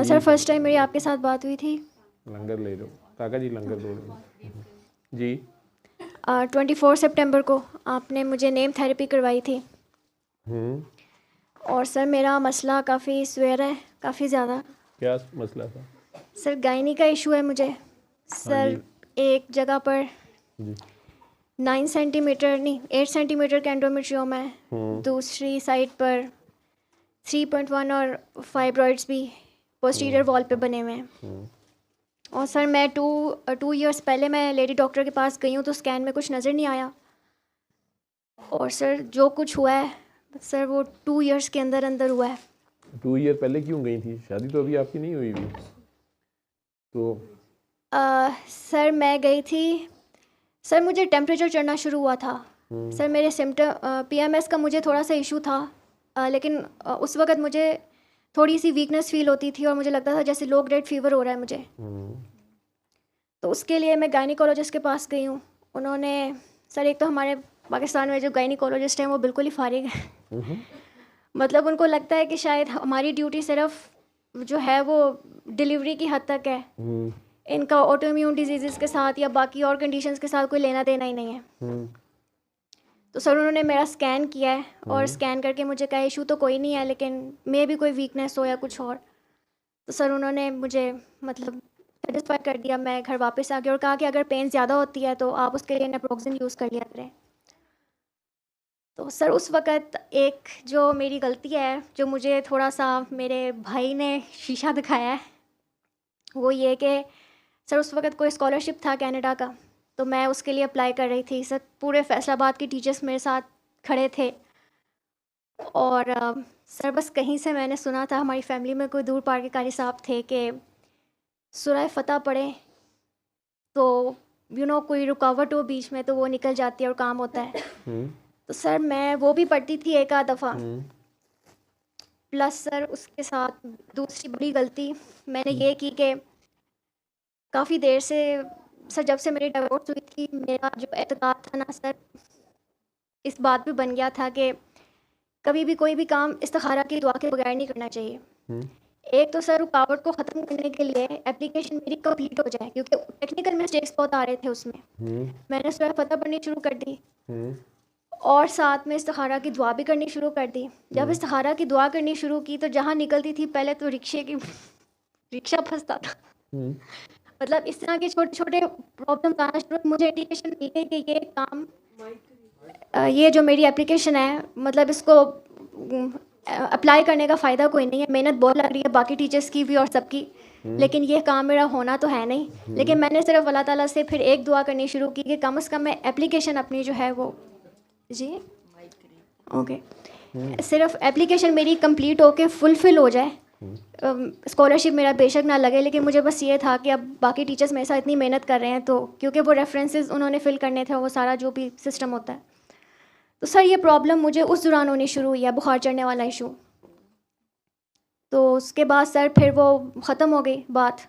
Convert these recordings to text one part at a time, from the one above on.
Sir first time मेरी आपके साथ बात हुई थी। लंगर ले लो काका जी, लंगर दो जी। 24 सितंबर को आपने मुझे नेम थेरेपी करवाई थी। और सर मेरा मसला काफ़ी सीवियर है, काफ़ी ज़्यादा। क्या मसला था? सर गायनी का इशू है मुझे। सर एक जगह पर 9 सेंटीमीटर नहीं 8 सेंटीमीटर का एंडोमेट्रियोम है, दूसरी साइड पर 3.1 और फाइब्रॉइड्स भी पोस्टीरियर वॉल पे बने हुए हैं। और सर मैं 2 इयर्स पहले मैं लेडी डॉक्टर के पास गई हूँ तो स्कैन में कुछ नज़र नहीं आया। और सर जो कुछ हुआ है सर वो 2 इयर्स के अंदर अंदर हुआ है। 2 ईयर पहले क्यों गई थी? शादी तो अभी आपकी नहीं हुई भी तो। सर मैं गई थी, सर मुझे टेम्परेचर चढ़ना शुरू हुआ था। सर मेरे सिम्टम PMS का मुझे थोड़ा सा इशू था, लेकिन उस वक़्त मुझे थोड़ी सी वीकनेस फील होती थी और मुझे लगता था जैसे लो ग्रेड फीवर हो रहा है मुझे। तो उसके लिए मैं गायनिकोलॉजिस्ट के पास गई हूँ। उन्होंने सर एक तो हमारे पाकिस्तान में जो गायनिकोलॉजिस्ट हैं वो बिल्कुल ही फारिग है। मतलब उनको लगता है कि शायद हमारी ड्यूटी सिर्फ जो है वो डिलीवरी की हद तक है, इनका ऑटोइम्यून डिजीज़ के साथ या बाकी और कंडीशंस के साथ कोई लेना देना ही नहीं है। तो सर उन्होंने मेरा स्कैन किया है और स्कैन करके मुझे कहा इशू तो कोई नहीं है, लेकिन मे भी कोई वीकनेस हो या कुछ और। तो सर उन्होंने मुझे मतलब सेटिस्फाई कर दिया। मैं घर वापस आ गई और कहा कि अगर पेन ज़्यादा होती है तो आप उसके लिए नेप्रोक्सिन यूज़ कर लिया करें। तो सर उस वक़्त एक जो मेरी गलती है, जो मुझे थोड़ा सा मेरे भाई ने शीशा दिखाया है, वो ये कि सर उस वक़्त कोई स्कॉलरशिप था कनाडा का, तो मैं उसके लिए अप्लाई कर रही थी। सर पूरे फैसलाबाद के टीचर्स मेरे साथ खड़े थे और सर बस कहीं से मैंने सुना था, हमारी फैमिली में कोई दूर पार के कारी साहब थे कि सूरह फतह पढ़े तो कोई रुकावट हो बीच में तो वो निकल जाती है और काम होता है। तो सर मैं वो भी पढ़ती थी एक आध दफ़ा। प्लस सर उसके साथ दूसरी बड़ी गलती मैंने ये की कि काफ़ी देर से सर जब से मेरी डिवोर्स हुई थी, मेरा जो एतकाद था ना सर इस बात पे बन गया था कि कभी भी कोई भी काम इस्तिखारा की दुआ के बगैर नहीं करना चाहिए। एक तो सर रुकावट को ख़त्म करने के लिए एप्लीकेशन मेरी कंप्लीट हो जाए, क्योंकि टेक्निकल मिस्टेक्स बहुत आ रहे थे उसमें। मैंने सूरह फतह पढ़नी शुरू कर दी और साथ में इस्तिखारा की दुआ भी करनी शुरू कर दी। जब इस्तिखारा की दुआ करनी शुरू की तो जहाँ निकलती थी पहले तो रिक्शा फंसता था। मतलब इस तरह के छोटे छोटे प्रॉब्लम आना शुरू। मुझे इंडिकेशन मिल गई कि ये काम ये जो मेरी एप्लीकेशन है मतलब इसको अप्लाई करने का फ़ायदा कोई नहीं है। मेहनत बहुत लग रही है बाकी टीचर्स की भी और सबकी, लेकिन ये काम मेरा होना तो है नहीं। लेकिन मैंने सिर्फ अल्लाह ताला से फिर एक दुआ करनी शुरू की कि कम से कम मैं एप्लीकेशन अपनी जो है वो जी ओके सिर्फ एप्लीकेशन मेरी कंप्लीट होके फुलफ़िल हो जाए। स्कॉलरशिप मेरा बेशक ना लगे, लेकिन मुझे बस ये था कि अब बाकी टीचर्स मेरे साथ इतनी मेहनत कर रहे हैं तो क्योंकि वो रेफरेंसेस उन्होंने फ़िल करने थे, वो सारा जो भी सिस्टम होता है। तो सर ये प्रॉब्लम मुझे उस दौरान होनी शुरू हुई है, बुखार चढ़ने वाला इशू। तो उसके बाद सर फिर वो ख़त्म हो गई बात।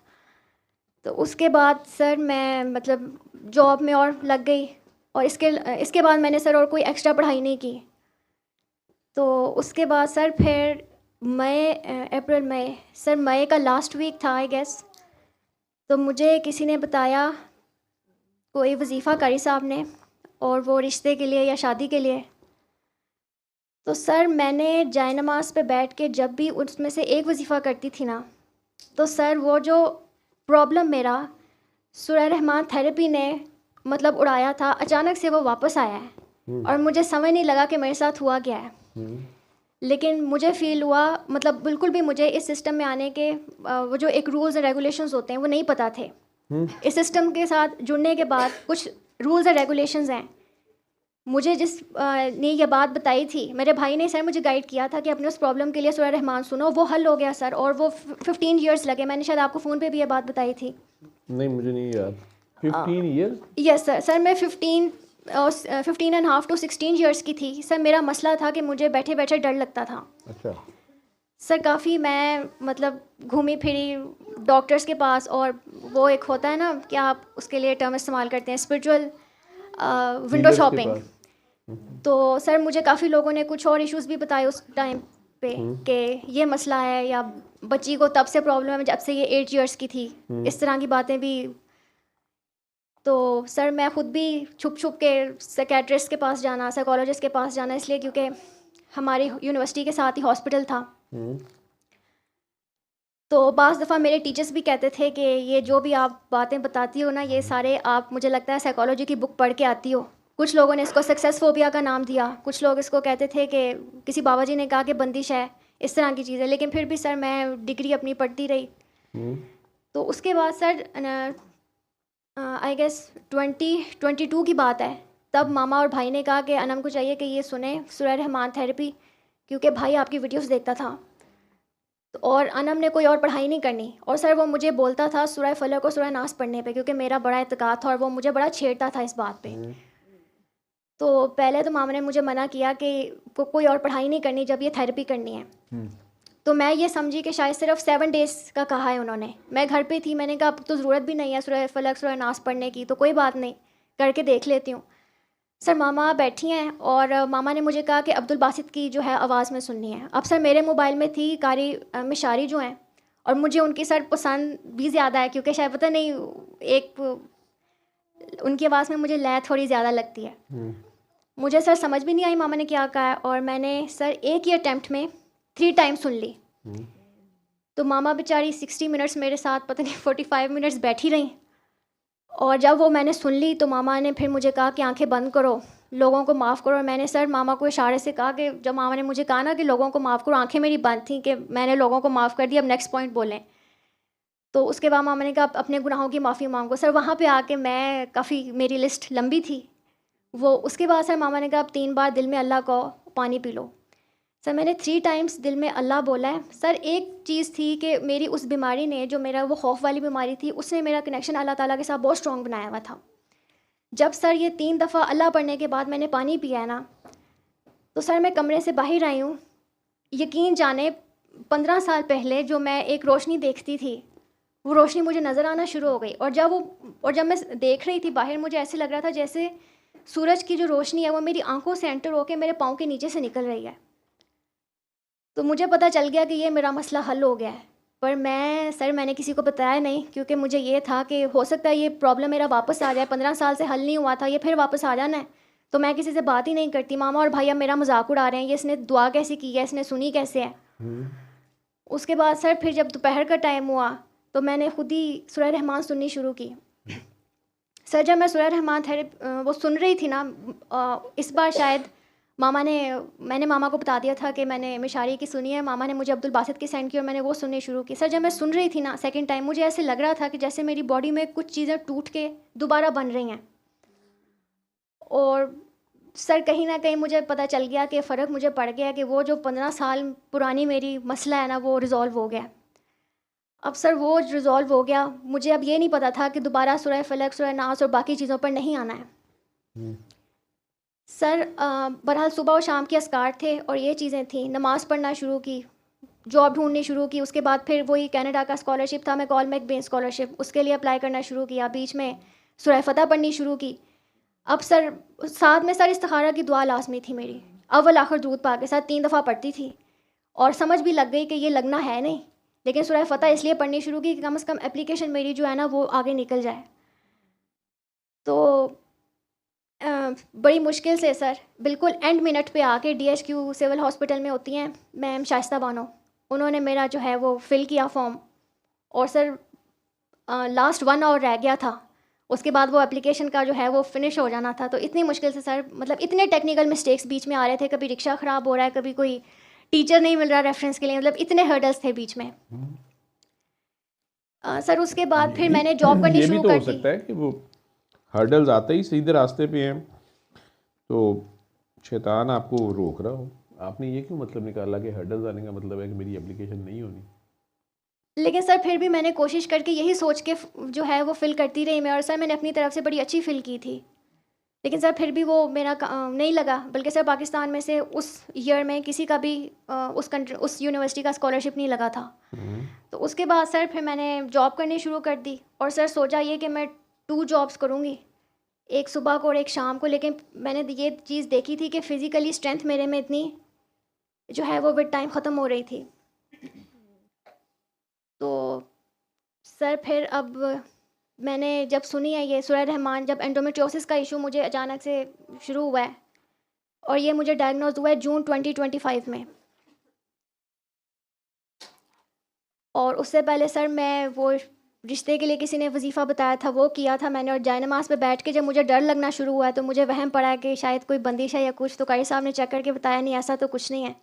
तो उसके बाद सर मैं मतलब जॉब में और लग गई और इसके बाद मैंने सर और कोई एक्स्ट्रा पढ़ाई नहीं की। तो उसके बाद सर फिर मई सर मई का लास्ट वीक था आई गेस। तो मुझे किसी ने बताया, कोई वजीफ़ा कारी साहब ने, और वो रिश्ते के लिए या शादी के लिए। तो सर मैंने जाए नमाज़ पे बैठ के जब भी उसमें से एक वजीफ़ा करती थी ना, तो सर वो जो प्रॉब्लम मेरा सूरह रहमान थेरेपी ने मतलब उड़ाया था, अचानक से वो वापस आया है और मुझे समझ नहीं लगा कि मेरे साथ हुआ क्या है। लेकिन मुझे फ़ील हुआ मतलब बिल्कुल भी मुझे इस सिस्टम में आने के वो जो एक रूल्स एंड रेगुलेशंस होते हैं वो नहीं पता थे। इस सिस्टम के साथ जुड़ने के बाद कुछ रूल्स एंड रेगुलेशंस हैं। मुझे जिस ने ये बात बताई थी, मेरे भाई ने सर मुझे गाइड किया था कि अपने उस प्रॉब्लम के लिए सूरह रहमान सुनो, वो हल हो गया सर। और वो 15 ईयर्स लगे। मैंने शायद आपको फ़ोन पे भी ये बात बताई थी। नहीं मुझे नहीं याद। 15 ईयर? Yes sir. सर मैं 15.5 to 16 ईयर्स की थी। सर मेरा मसला था कि मुझे बैठे बैठे डर लगता था। अच्छा सर काफ़ी मैं मतलब घूमी फिरी डॉक्टर्स के पास, और वो एक होता है ना कि आप उसके लिए टर्म इस्तेमाल करते हैं स्पिरिचुअल विंडो शॉपिंग। तो सर मुझे काफ़ी लोगों ने कुछ और इश्यूज़ भी बताए उस टाइम पे कि ये मसला है या बच्ची को तब से प्रॉब्लम है जब से ये 8 इयर्स की थी, इस तरह की बातें भी। तो सर मैं ख़ुद भी छुप छुप के साइकेट्रिस्ट के पास जाना, साइकोलॉजिस्ट के पास जाना, इसलिए क्योंकि हमारी यूनिवर्सिटी के साथ ही हॉस्पिटल था। तो बाज़ दफ़ा मेरे टीचर्स भी कहते थे कि ये जो भी आप बातें बताती हो ना, ये सारे आप, मुझे लगता है, साइकोलॉजी की बुक पढ़ के आती हो। कुछ लोगों ने इसको सक्सेस फोबिया का नाम दिया, कुछ लोग इसको कहते थे कि किसी बाबा जी ने कहा कि बंदिश है, इस तरह की चीज़ें। लेकिन फिर भी सर मैं डिग्री अपनी पढ़ती रही। तो उसके बाद सर आई गेस 2022 की बात है, तब मामा और भाई ने कहा कि अनम को चाहिए कि ये सुने सूरह रहमान थेरेपी, क्योंकि भाई आपकी वीडियोस देखता था। तो और अनम ने कोई और पढ़ाई नहीं करनी, और सर वो मुझे बोलता था सूरह फलक और सूरह नास पढ़ने पे, क्योंकि मेरा बड़ा इत्तेकाद था और वो मुझे बड़ा छेड़ता था इस बात पे। तो पहले तो मामा ने मुझे मना किया कि कोई और पढ़ाई नहीं करनी जब ये थेरेपी करनी है। तो मैं ये समझी कि शायद सिर्फ 7 डेज़ का कहा है उन्होंने। मैं घर पे थी, मैंने कहा अब तो ज़रूरत भी नहीं है सूरह फलक सूरह नास पढ़ने की, तो कोई बात नहीं, करके देख लेती हूँ। सर मामा बैठी हैं और मामा ने मुझे कहा कि अब्दुल बासित की जो है आवाज़ में सुननी है। अब सर मेरे मोबाइल में थी कारी मिशारी जो हैं, और मुझे उनकी सर पसंद भी ज़्यादा है, क्योंकि शायद पता नहीं, एक उनकी आवाज़ में मुझे लय थोड़ी ज़्यादा लगती है। मुझे सर समझ भी नहीं आई मामा ने क्या कहा है, और मैंने सर एक ही अटैम्प्ट में 3 टाइम सुन ली। तो मामा बेचारी 60 मिनट्स मेरे साथ, पता नहीं 45 मिनट्स बैठी रहीं। और जब वो मैंने सुन ली तो मामा ने फिर मुझे कहा कि आंखें बंद करो, लोगों को माफ़ करो। और मैंने सर मामा को इशारे से कहा कि जब मामा ने मुझे कहा ना कि लोगों को माफ़ करो, आंखें मेरी बंद थी कि मैंने लोगों को माफ़ कर दिया, अब नेक्स्ट पॉइंट बोलें। तो उसके बाद मामा ने कहा अपने गुनाहों की माफ़ी मांगो। सर वहाँ पे आके मैं काफ़ी, मेरी लिस्ट लंबी थी वो। उसके बाद सर मामा ने कहा अब 3 बार दिल में अल्लाह को पानी पी लो। सर मैंने 3 टाइम्स दिल में अल्लाह बोला है। सर एक चीज़ थी कि मेरी उस बीमारी ने, जो मेरा वो खौफ वाली बीमारी थी, उसने मेरा कनेक्शन अल्लाह ताला के साथ बहुत स्ट्रॉन्ग बनाया हुआ था। जब सर ये 3 दफ़ा अल्लाह पढ़ने के बाद मैंने पानी पिया है ना, तो सर मैं कमरे से बाहर आई हूँ, यकीन जाने 15 साल पहले जो मैं एक रोशनी देखती थी, वो रोशनी मुझे नज़र आना शुरू हो गई। और जब मैं देख रही थी बाहर, मुझे ऐसे लग रहा था जैसे सूरज की जो रोशनी है वो मेरी आंखों से एंटर होकर मेरे पाँव के नीचे से निकल रही है। तो मुझे पता चल गया कि ये मेरा मसला हल हो गया है। पर मैंने किसी को बताया नहीं, क्योंकि मुझे ये था कि हो सकता है ये प्रॉब्लम मेरा वापस आ जाए। 15 साल से हल नहीं हुआ था, ये फिर वापस आ जाना है। तो मैं किसी से बात ही नहीं करती। मामा और भाई अब मेरा मजाक उड़ा रहे हैं, ये इसने दुआ कैसे की है, इसने सुनी कैसे है। उसके बाद सर फिर जब दोपहर का टाइम हुआ तो मैंने खुद ही सूरह रहमान सुननी शुरू की। सर जब मैं सूरह रहमान वो सुन रही थी ना, इस बार शायद मैंने मामा को बता दिया था कि मैंने मिशारी की सुनी है। मामा ने मुझे अब्दुल बासित की सेंड की और मैंने वो सुननी शुरू की। सर जब मैं सुन रही थी ना सेकंड टाइम, मुझे ऐसे लग रहा था कि जैसे मेरी बॉडी में कुछ चीज़ें टूट के दोबारा बन रही हैं। और सर कहीं ना कहीं मुझे पता चल गया कि फ़र्क मुझे पड़ गया कि वो जो 15 साल पुरानी मेरी मसला है ना, वो रिज़ॉल्व हो गया। अब सर वो रिज़ॉल्व हो गया। मुझे अब ये नहीं पता था कि दोबारा सूरह फलक, सूरह नास और बाकी चीज़ों पर नहीं आना है। सर बहरहाल सुबह और शाम के अस्कार थे और ये चीज़ें थी। नमाज़ पढ़ना शुरू की, जॉब ढूंढनी शुरू की। उसके बाद फिर वही कनाडा का स्कॉलरशिप था, मैं कॉल मैकबेन स्कॉलरशिप, उसके लिए अप्लाई करना शुरू किया। बीच में सूरह फतह पढ़नी शुरू की। अब सर साथ में सर इस्तिखारा की दुआ लाजमी थी मेरी, अव्वल आखिर दूध पा के साथ 3 दफ़ा पढ़ती थी। और समझ भी लग गई कि ये लगना है नहीं, लेकिन सूरह फतह इसलिए पढ़नी शुरू की कि कम से कम एप्लीकेशन मेरी जो है ना वो आगे निकल जाए। तो बड़ी मुश्किल से सर बिल्कुल एंड मिनट पे आके DHQ सिविल हॉस्पिटल में होती हैं मैम शाइस्ता बानो, उन्होंने मेरा जो है वो फ़िल किया फॉर्म। और सर लास्ट 1 आवर रह गया था, उसके बाद वो एप्लीकेशन का जो है वो फिनिश हो जाना था। तो इतनी मुश्किल से सर, मतलब इतने टेक्निकल मिस्टेक्स बीच में आ रहे थे, कभी रिक्शा ख़राब हो रहा है, कभी कोई टीचर नहीं मिल रहा रेफरेंस के लिए, मतलब इतने हर्डल्स थे बीच में। सर उसके बाद फिर मैंने जॉब करनी ये भी शुरू तो कर हो दी। सकता है कि वो हर्डल्स आते ही सीधे रास्ते पे हैं तो शैतान आपको रोक रहा हो। आपने ये क्यों मतलब निकाला कि हर्डल्स आने का मतलब है कि मेरी एप्लीकेशन नहीं होनी? लेकिन सर फिर भी मैंने कोशिश करके यही सोच के जो है वो फ़िल करती रही मैं। और सर मैंने अपनी तरफ से बड़ी अच्छी फ़िल की थी, लेकिन सर फिर भी वो मेरा नहीं लगा। बल्कि सर पाकिस्तान में से उस ईयर में किसी का भी उस यूनिवर्सिटी का स्कॉलरशिप नहीं लगा था। तो उसके बाद सर फिर मैंने जॉब करनी शुरू कर दी। और सर सोचा ये कि मैं 2 जॉब्स करूँगी, एक सुबह को और एक शाम को। लेकिन मैंने ये चीज़ देखी थी कि फ़िज़िकली स्ट्रेंथ मेरे में इतनी जो है वो विद टाइम ख़त्म हो रही थी। सर फिर अब मैंने जब सुनी है ये सूरह रहमान, जब एंडोमेट्रियोसिस का इशू मुझे अचानक से शुरू हुआ है और ये मुझे डायग्नोज हुआ है जून 2025 में। और उससे पहले सर मैं वो रिश्ते के लिए किसी ने वजीफ़ा बताया था, वो किया था मैंने। और जायनमाज़ पे बैठ के जब मुझे डर लगना शुरू हुआ तो मुझे वहम पड़ा कि शायद कोई बंदिश है या कुछ, तो कारी साहब ने चेक करके बताया नहीं, ऐसा तो कुछ नहीं है।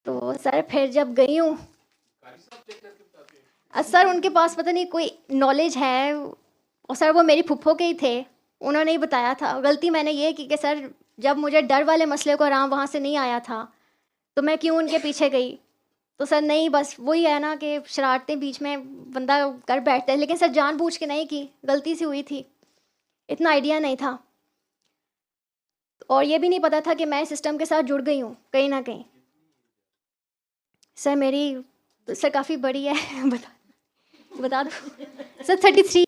तो सर फिर जब गई हूँ, सर उनके पास पता नहीं कोई नॉलेज है, और सर वो मेरी फुफ्फो के ही थे, उन्होंने ही बताया था। गलती मैंने ये की कि सर जब मुझे डर वाले मसले को आराम वहाँ से नहीं आया था तो मैं क्यों उनके पीछे गई। तो सर नहीं, बस वही है ना कि शरारतें बीच में बंदा कर बैठता है, लेकिन सर जानबूझ के नहीं की, गलती से हुई थी, इतना आइडिया नहीं था। और ये भी नहीं पता था कि मैं सिस्टम के साथ जुड़ गई हूँ कहीं ना कहीं। सर मेरी सर काफ़ी बड़ी है बता दो सर 33।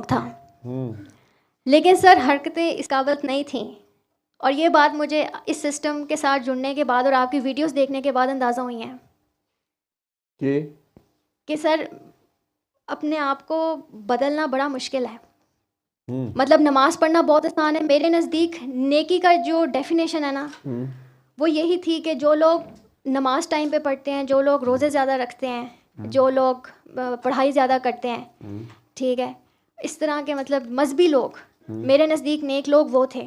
था, लेकिन सर हरकतें इस काबिल नहीं थी। और ये बात मुझे इस सिस्टम के साथ जुड़ने के बाद और आपकी वीडियोस देखने के बाद अंदाज़ा हुई है कि कि सर अपने आप को बदलना बड़ा मुश्किल है। मतलब नमाज़ पढ़ना बहुत आसान है, मेरे नज़दीक नेकी का जो डेफिनेशन है ना, वो यही थी कि जो लोग नमाज टाइम पे पढ़ते हैं, जो लोग रोज़े ज़्यादा रखते हैं, जो लोग पढ़ाई ज़्यादा करते हैं, ठीक है, इस तरह के मतलब मजहबी लोग मेरे नज़दीक नेक लोग वो थे।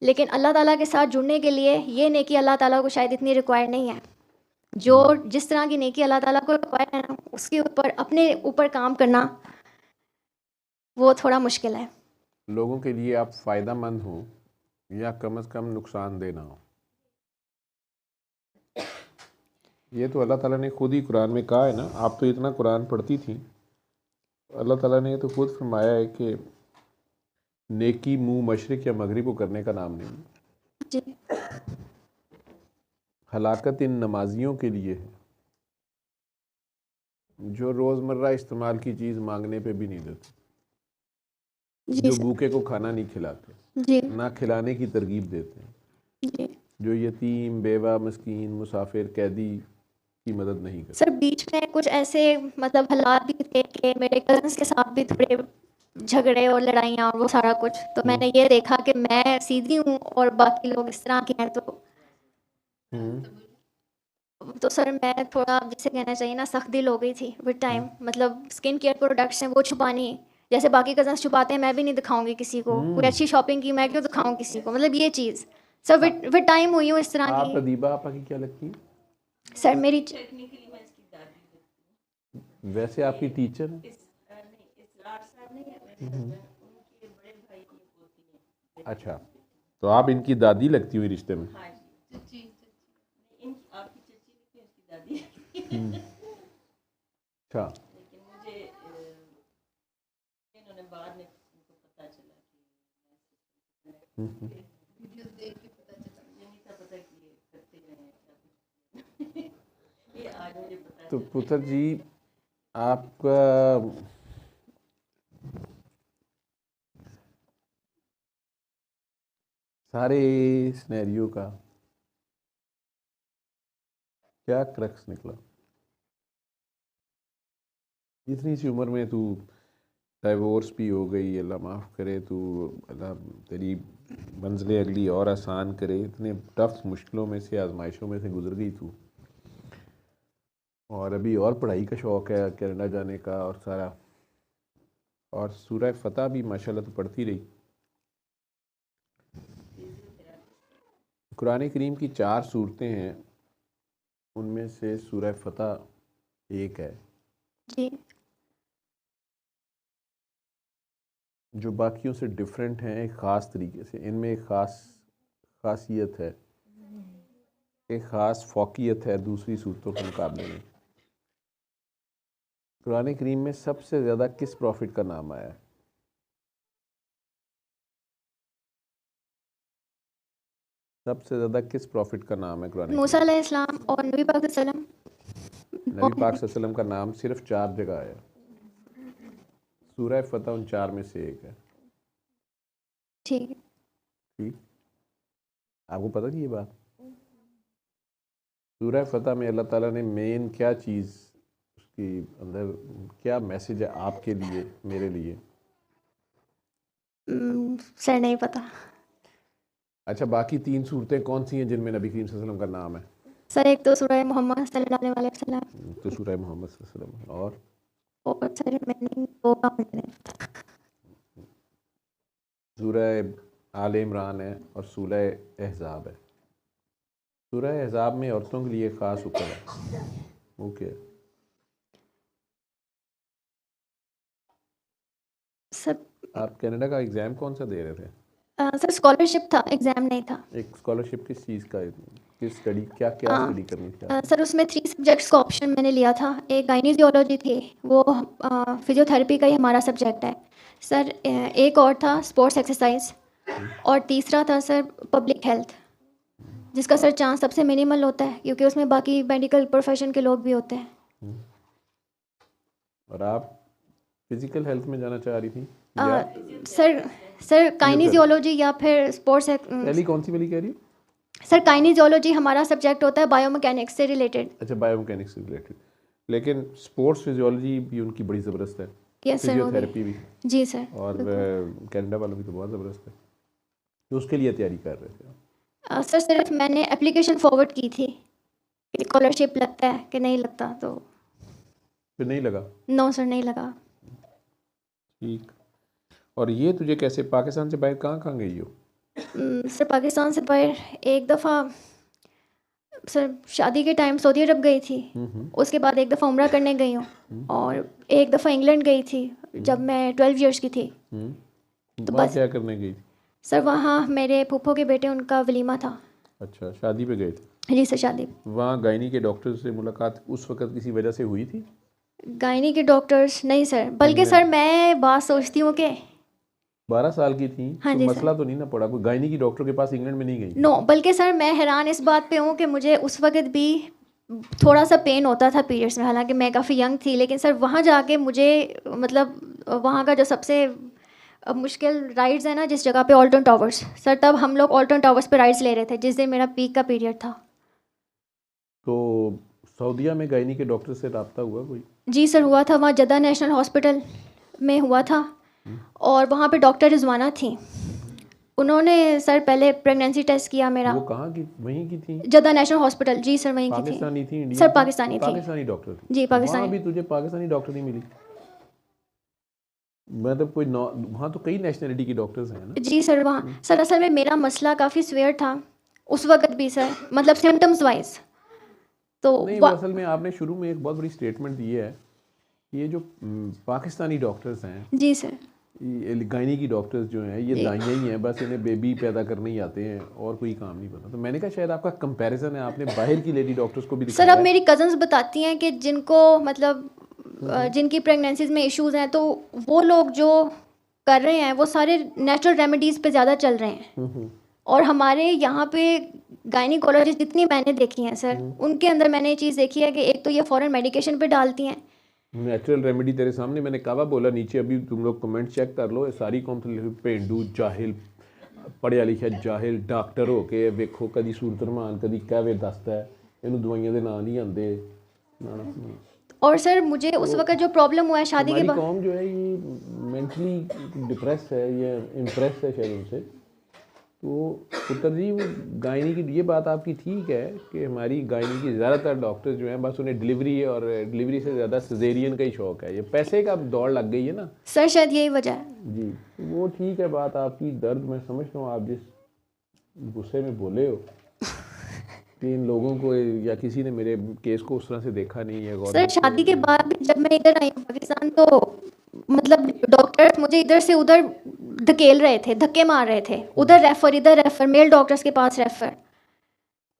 लेकिन अल्लाह ताला के साथ जुड़ने के लिए ये नेकी अल्लाह ताला को शायद इतनी रिक्वायर नहीं है। जो जिस तरह की नेकी अल्लाह ताला को रिक्वायर है ना, उसके ऊपर अपने ऊपर काम करना वो थोड़ा मुश्किल है। लोगों के लिए आप फ़ायदा मंद हो या कम से कम नुकसानदेह ना हो, ये तो अल्लाह ताला ने खुद ही कुरान में कहा है ना। आप तो इतना कुरान पढ़ती थी, अल्लाह ताला ने तो खुद फरमाया है कि नेकी मुँह मशरिक़ या मगरिब को करने का नाम नहीं, जी हलाकत इन नमाजियों के लिए है जो रोज़मर्रा इस्तेमाल की चीज़ मांगने पे भी नहीं देते, जी जो सर। भूखे को खाना नहीं खिलाते, जी ना खिलाने की तरगीब देते हैं, जी जो यतीम बेवा मस्कीन मुसाफिर कैदी की मदद नहीं करते। सर बीच में कुछ ऐसे मतलब हालात भी थे कि मेरे कज़न्स के साथ भी थोड़े झगड़े और लड़ाइयाँ और वो सारा कुछ, तो मैंने ये देखा कि मैं सीधी हूँ और बाकी लोग इस तरह के हैं। तो सर मैं थोड़ा जिसे कहना चाहिए ना सख्त दिल हो गई थी विद टाइम। मतलब स्किन केयर प्रोडक्ट्स हैं वो छुपानी, जैसे बाकी कज़न्स छुपाते हैं मैं भी नहीं दिखाऊंगी किसी को। कोई अच्छी शॉपिंग की मैं क्यों दिखाऊं किसी को, मतलब ये चीज़ सर विद टाइम हुई हूँ इस तरह आप की। अदीबा आपा की क्या लगती है? सर मेरी वैसे आपकी टीचर है? अच्छा, तो आप इनकी दादी लगती हुई रिश्ते में? अच्छा, तो पुत्र जी आपका सारे सिनेरियो का क्या क्रक्स निकला? इतनी सी उम्र में तू डाइवोर्स भी हो गई, अल्लाह माफ़ करे, तू अल्लाह तेरी मंजिलें अगली और आसान करे, इतने टफ मुश्किलों में से आजमाइशों में से गुजर गई तू, और अभी और पढ़ाई का शौक़ है कनाडा जाने का और सारा, और सूरह फतह भी माशाल्लाह तो पढ़ती रही। कुरान करीम की 4 सूरतें हैं, उनमें से सूरह फतह एक है जी। जो बाकियों से डिफरेंट हैं एक ख़ास तरीके से, इनमें एक ख़ासियत है, एक ख़ास फ़ौक़ियत है दूसरी सूरतों के मुकाबले में। कुरान करीम में सबसे ज़्यादा किस प्रॉफिट का नाम आया है? सबसे ज़्यादा किस प्रॉफिट का नाम है कुरान मूसा करीम में? अलैहिस्सलाम और नबी पाक सल्लम। नबी पाक सल्लल्लाहु अलैहि वसल्लम का नाम सिर्फ 4 जगह आया। सूरह फतह उन 4 में से एक है। ठीक है। ठीक, आपको पता थी ये बात? सूरह फतह में अल्लाह ताला ने मेन क्या चीज़ उसकी अंदर, क्या मैसेज है आपके लिए, मेरे लिए? सर नहीं पता। अच्छा, बाकी 3 सूरतें कौन सी हैं जिनमें नबी करीम सल्लल्लाहु अलैहि वसल्लम का नाम है? सर एक तो सूरह मोहम्मद सल्लल्लाहु अलैहि वसल्लम तो सूरह मोहम्मद सल्लल्लाहु अलैहि वसल्लम, और सर मैंने दो का मुझे नहीं पता। सूरह आल इमरान है और सूरह अहज़ाब है। सूरह अहज़ाब में औरतों के लिए ख़ास हुक्म है, वो क्या है? सर आप कनाडा का एग्ज़ाम कौन सा दे रहे थे? सर स्कॉलरशिप था, एग्ज़ाम नहीं था। एक स्कॉलरशिप किस चीज़ का, किस स्टडी, क्या क्या अ, स्टडी करनी थी आपने? सर उसमें 3 सब्जेक्ट्स का ऑप्शन मैंने लिया था। एक गायनीजियोलॉजी थी, वो फिजियोथेरेपी का ही हमारा सब्जेक्ट है। सर एक और था स्पोर्ट्स एक्सरसाइज, और तीसरा था सर पब्लिक हेल्थ, जिसका सर चांस सबसे मिनिमल होता है क्योंकि उसमें बाकी मेडिकल प्रोफेशन के लोग भी होते हैं। और आप फिज़िकल हेल्थ में जाना चाह रही थी अ, या सर सर गायनीजियोलॉजी या फिर स्पोर्ट्स पहली कौन सी वाली कह रही हो? सर गायनीजियोलॉजी हमारा सब्जेक्ट होता है बायोमैकेनिक्स से रिलेटेड। अच्छा, बायोमैकेनिक्स से रिलेटेड, लेकिन स्पोर्ट्स फिजियोलॉजी भी उनकी बड़ी ज़बरदस्त है, यस सर, वो भी। फिजियोथेरेपी भी, जी सर, और बिल्कुल। कनाडा वालों की तो बहुत ज़बरदस्त है। तो उसके लिए तैयारी कर रहे थे आप? सर सिर्फ मैंने एप्लीकेशन फॉरवर्ड की थी कि स्कॉलरशिप लगता है कि नहीं लगता, तो फिर नहीं लगा? नो सर, नहीं लगा। ठीक। और ये तुझे कैसे, पाकिस्तान से बाहर कहाँ कहाँ गई हो? सर पाकिस्तान से बाहर एक दफ़ा सर शादी के टाइम सऊदी अरब गई थी। उसके बाद एक दफ़ा उम्रा करने गई हूँ, और एक दफ़ा इंग्लैंड गई थी जब मैं 12 इयर्स की थी। तो वहाँ बस क्या करने गई थी? सर वहाँ मेरे फूफो के बेटे, उनका वलीमा था। अच्छा, शादी पे गए थे। जी सर, शादी। वहाँ गायनी के डॉक्टर से मुलाकात उस वक़्त किसी वजह से हुई थी? गायनी के डॉक्टर्स नहीं सर, बल्कि सर इंग्लैंड मैं बात सोचती हूँ कि 12 साल की थी हाँ तो जी मसला सर, तो नहीं ना पड़ा, कोई गायनी की डॉक्टर के पास इंग्लैंड में नहीं गई? नो, बल्कि सर मैं हैरान इस बात पे हूँ कि मुझे उस वक़्त भी थोड़ा सा पेन होता था पीरियड्स में, हालांकि मैं काफ़ी यंग थी, लेकिन सर वहाँ जाके मुझे मतलब वहाँ का जो सबसे मुश्किल राइड्स है ना, जिस जगह पे ऑल्टन टावर्स, सर तब हम लोग ऑल्टन टावर्स पे राइड्स ले रहे थे जिस दिन मेरा पीक का पीरियड था। तो सऊदीया में गायनी के डॉक्टर से रब्ता हुआ कोई? जी सर, हुआ था, वहाँ जद्दा नेशनल हॉस्पिटल में हुआ था, और वहाँ पे डॉक्टर रिजवाना थी। उन्होंने सर पहले प्रेगनेंसी टेस्ट किया मेरा। वो कहाँ की, वहीं की थी? जद्दा नेशनल हॉस्पिटल, जी सर वहीं की थी। पाकिस्तानी थी, इंडियन सर थी? पाकिस्तानी थी। पाकिस्तानी डॉक्टर थी। जी वहाँ पाकिस्तानी। भी तुझे पाकिस्तानी डॉक्टर नहीं मिली? मतलब कोई वहाँ तो कई नेशनलिटी की डॉक्टर्स हैं ना? जी सर, वहाँ सर असल में मेरा मसला काफ़ी सीवियर था उस वक़्त भी सर, मतलब सिम्टम्स वाइज। तो नहीं, वो असल में आपने शुरू में एक बहुत बड़ी स्टेटमेंट दी है, ये जो पाकिस्तानी डॉक्टर्स हैं, जी सर, ये गायनी की डॉक्टर्स जो हैं, ये जी दाइयाँ ही हैं, बस इन्हें बेबी पैदा करने ही आते हैं और कोई काम नहीं पता। तो मैंने कहा शायद आपका कंपैरिजन है, आपने बाहर की लेडी डॉक्टर्स को भी सर, दिखाया अब है। मेरी कज़न्स बताती हैं कि जिनको मतलब जिनकी प्रेगनेंसीज में इश्यूज हैं, तो वो लोग जो कर रहे हैं वो सारे नेचुरल रेमेडीज़ पे ज़्यादा चल रहे हैं, और हमारे यहाँ पे गायनिकोलॉजिस्ट जितनी मैंने देखी हैं सर, उनके अंदर मैंने ये चीज़ देखी है कि एक तो ये फ़ौरन मेडिकेशन पे डालती हैं। नेचुरल रेमेडी तेरे सामने मैंने कावा बोला, नीचे अभी तुम लोग कमेंट चेक कर लो, ये सारी कौम पेंडू जाहिल पढ़िया लिखिया जाहिल डॉक्टर हो के वेखो कदी सूरत रमान कदी कहवे दसदा है, इन्हू दवाइयां दे नाम नहीं आंदे। और सर मुझे उस वक्त जो प्रॉब्लम हुआ है शादी के हमारी बाद, कौम जो है ये मेंटली डिप्रेस है, ये इम्प्रेस है शायद उनसे। तो पुत्र जी, वो गायनी की ये बात आपकी ठीक है कि हमारी गायनी की ज़्यादातर डॉक्टर जो हैं बस उन्हें डिलीवरी और डिलीवरी से ज़्यादा सिजेरियन का ही शौक़ है, ये पैसे का दौड़ लग गई है ना। सर शायद यही वजह है। जी, वो ठीक है बात आपकी, दर्द मैं समझता हूँ, आप जिस गुस्से में बोले हो कि इन लोगों को या किसी ने मेरे केस को उस तरह से देखा नहीं है। सर गवर्नमेंट शादी के बाद भी जब मैं इधर आई हूँ पाकिस्तान, तो मतलब डॉक्टर्स मुझे इधर से उधर धकेल रहे थे, धक्के मार रहे थे, उधर रेफर इधर रेफर, मेल डॉक्टर्स के पास रेफर।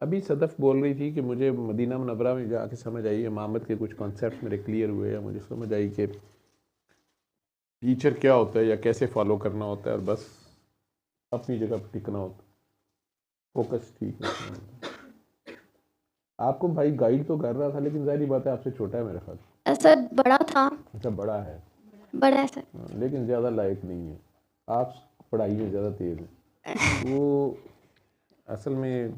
अभी सदफ बोल रही थी कि मुझे मदीना मुनव्वरा में जाके समझ आई, इमामत के कुछ कॉन्सेप्ट मेरे क्लियर हुए हैं, मुझे समझ आई कि टीचर क्या होता है या कैसे फॉलो करना होता है, और बस अपनी जगह पर टिकना होता है, फोकस ठीक है। आपको भाई गाइड तो कर रहा था, लेकिन जाहिर बात है आपसे छोटा है मेरे ख्याल। सर बड़ा था। अच्छा, बड़ा है। बड़ा है सर। लेकिन ज़्यादा लायक नहीं है, आप पढ़ाई में ज़्यादा तेज़ हैं। वो असल में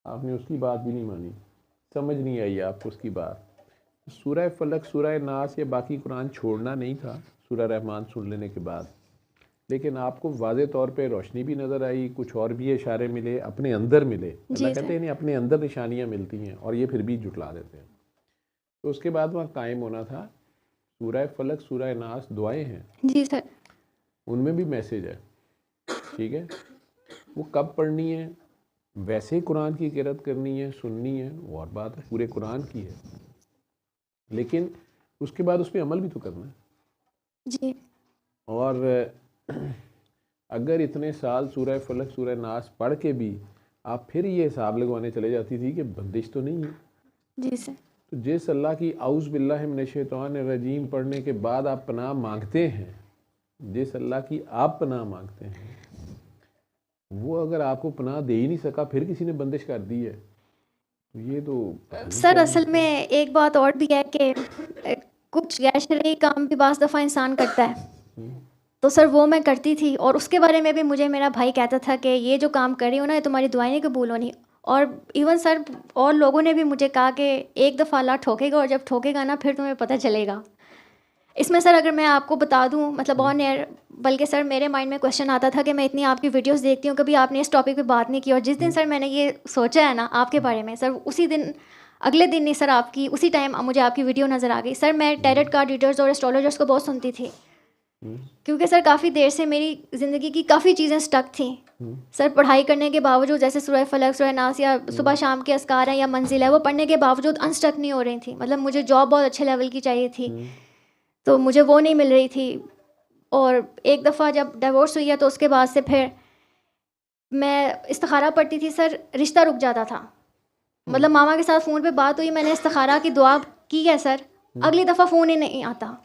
आपने उसकी बात भी नहीं मानी, समझ नहीं आई आपको उसकी बात। सूरह फलक, सूरह नास या बाकी कुरान छोड़ना नहीं था सूरह रहमान सुन लेने के बाद, लेकिन आपको वाज़े तौर पे रोशनी भी नज़र आई, कुछ और भी इशारे मिले, अपने अंदर मिले। अल्लाह कहते हैं नहीं, अपने अंदर निशानियाँ मिलती हैं और ये फिर भी जुटला देते हैं। तो उसके बाद वहाँ कायम होना था। सूरह फलक, सूरह नास दुआएं हैं जी सर, उनमें भी मैसेज है, ठीक है। वो कब पढ़नी है, वैसे ही कुरान की किरत करनी है, सुननी है, वो और बात है, पूरे कुरान की है, लेकिन उसके बाद उस पर अमल भी तो करना है। जी और अगर इतने साल सूरह फलक, सूरह नास पढ़ के भी आप फिर ये हिसाब लगवाने चले जाती थी कि बंदिश तो नहीं है। जी सर। तो जिस अल्लाह की औज़ बिल्लाहि मिनश शैतानिर रजीम पढ़ने के बाद आप पनाह मांगते हैं, जिस अल्लाह की आप पनाह मांगते हैं, वो अगर आपको पनाह दे ही नहीं सका, फिर किसी ने बंदिश कर दी है, तो ये तो सर असल में एक बात और भी है कि कुछ गैर शरई काम भी बाज़ दफ़ा इंसान करता है, तो सर वो मैं करती थी, और उसके बारे में भी मुझे मेरा भाई कहता था कि ये जो काम कर रही हो ना, ये तुम्हारी दुआएं नहीं कबूल होनी। और इवन सर और लोगों ने भी मुझे कहा कि एक दफ़ा अल्लाह ठोकेगा, और जब ठोकेगा ना फिर तुम्हें पता चलेगा। इसमें सर अगर मैं आपको बता दूं, मतलब ऑन एयर, बल्कि सर मेरे माइंड में क्वेश्चन आता था कि मैं इतनी आपकी वीडियोस देखती हूँ, कभी आपने इस टॉपिक पे बात नहीं की, और जिस दिन सर मैंने ये सोचा है ना आपके बारे में, सर उसी दिन, अगले दिन नहीं सर, आपकी उसी टाइम मुझे आपकी वीडियो नज़र आ गई। सर मैं टैरोट कार्ड रीडर्स और एस्ट्रोलॉजर्स को बहुत सुनती थी, क्योंकि सर काफ़ी देर से मेरी ज़िंदगी की काफ़ी चीज़ें स्टक थी सर। पढ़ाई करने के बावजूद, जैसे सूरह फलक, सूरह नास या सुबह शाम के अस्कार हैं या मंजिल है, वो पढ़ने के बावजूद अनस्टक नहीं हो रही थी। मतलब मुझे जॉब बहुत अच्छे लेवल की चाहिए थी, तो मुझे वो नहीं मिल रही थी। और एक दफ़ा जब डिवोर्स हुई है, तो उसके बाद से फिर मैं इस्तिखारा पढ़ती थी सर, रिश्ता रुक जाता था। मतलब मामा के साथ फ़ोन पे बात हुई, मैंने इस्तिखारा की दुआ की है सर, अगली दफ़ा फ़ोन ही नहीं आता।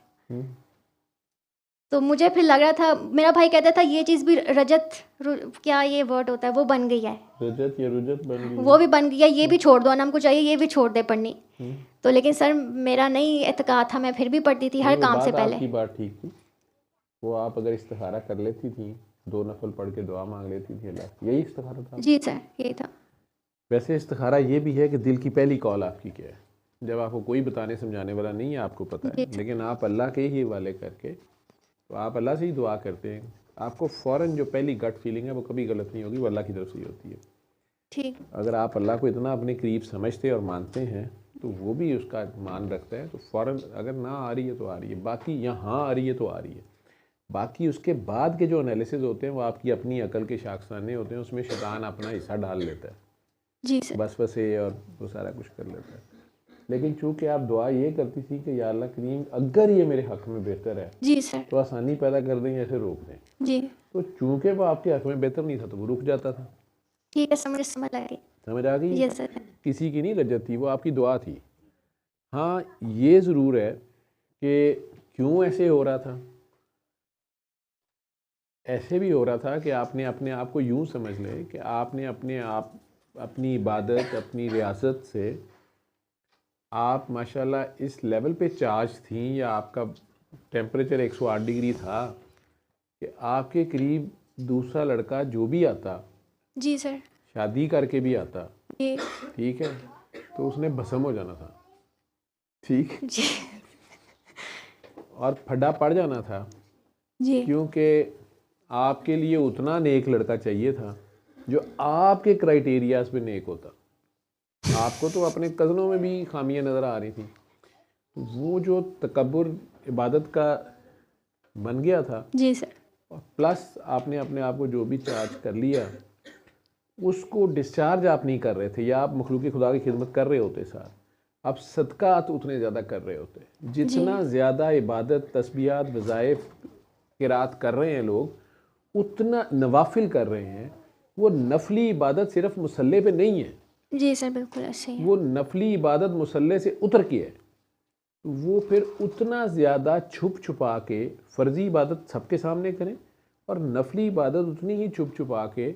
तो मुझे फिर लग रहा था, मेरा भाई कहता था ये चीज़ भी रजत, क्या ये वर्ड होता है, वो बन गई है, रजत या रुजत बन गई, वो भी बन गई है, ये भी छोड़ दो ना, हमको चाहिए ये भी छोड़ दे पढ़नी। तो लेकिन सर मेरा नहीं एतकाद था, मैं फिर भी पढ़ती थी हर काम से पहले। आपकी बात ठीक थी। वो आप अगर इस्तिखारा कर लेती थी, 2 नफल पढ़ के दुआ मांग लेती थी अल्लाह, यही इस्तिखारा था? जी सर, यही था। वैसे इस्तिखारा ये भी है कि दिल की पहली कॉल आपकी क्या है, जब आपको कोई बताने समझाने वाला नहीं है, आपको पता है, लेकिन आप अल्लाह के ही हवाले करके, तो आप अल्लाह से ही दुआ करते हैं, आपको फ़ौरन जो पहली गट फीलिंग है वो कभी गलत नहीं होगी, वो अल्लाह की तरफ से ही होती है। ठीक। अगर आप अल्लाह को इतना अपने करीब समझते और मानते हैं, तो वो भी उसका मान रखता है, तो फ़ौरन अगर ना आ रही है तो आ रही है, बाकी यहाँ आ रही है तो आ रही है। बाकी उसके बाद के जो एनालिसिस होते हैं वो आपकी अपनी अकल के शाखसाने होते हैं, उसमें शैतान अपना हिस्सा डाल लेता है, जी सर। बस वसे और वो सारा कुछ कर लेता है। लेकिन चूंकि आप दुआ ये करती थी कि या अल्लाह करीम अगर ये मेरे हक़ में बेहतर है, जी सर, तो आसानी पैदा कर दें या फिर रोक दें। जी तो चूंकि वो आपके हक़ में बेहतर नहीं था, तो वो रुक जाता था। ठीक है, समझ आ गई। समझ आ गई? Yes sir. किसी की नहीं रजत थी, वो आपकी दुआ थी। हाँ, ये ज़रूर है कि क्यों ऐसे हो रहा था। ऐसे भी हो रहा था कि आपने अपने आप को यूँ समझ लें कि आपने अपने आप, अपनी इबादत, अपनी रियासत से आप माशाल्लाह इस लेवल पे चार्ज थी, या आपका टेम्परेचर 108 डिग्री था कि आपके करीब दूसरा लड़का जो भी आता, जी सर। शादी करके भी आता, जी ठीक है, तो उसने भस्म हो जाना था, ठीक, जी और फड्डा पड़ जाना था, जी क्योंकि आपके लिए उतना नेक लड़का चाहिए था जो आपके क्राइटेरियाज पे नेक होता। आपको तो अपने कज़नों में भी खामियां नज़र आ रही थी, तो वो जो तकब्बुर इबादत का बन गया था, जी सर। और प्लस आपने अपने आप को जो भी चार्ज कर लिया, उसको डिस्चार्ज आप नहीं कर रहे थे, या आप मखलूक खुदा की खिदमत कर रहे होते साथ, आप सदक़ात उतने ज़्यादा कर रहे होते। जितना जी ज़्यादा इबादत, तस्बीहात, वज़ाइफ, क़िरात कर रहे हैं लोग, उतना नवाफिल कर रहे हैं। वो नफली इबादत सिर्फ मुसल्ले पे नहीं है, जी सर, बिल्कुल ऐसे ही है। वो नफली इबादत मुसल्ले से उतर के है। वो फिर उतना ज़्यादा छुप छुपा के फ़र्ज़ी इबादत सबके सामने करें, और नफली इबादत उतनी ही छुप छुपा के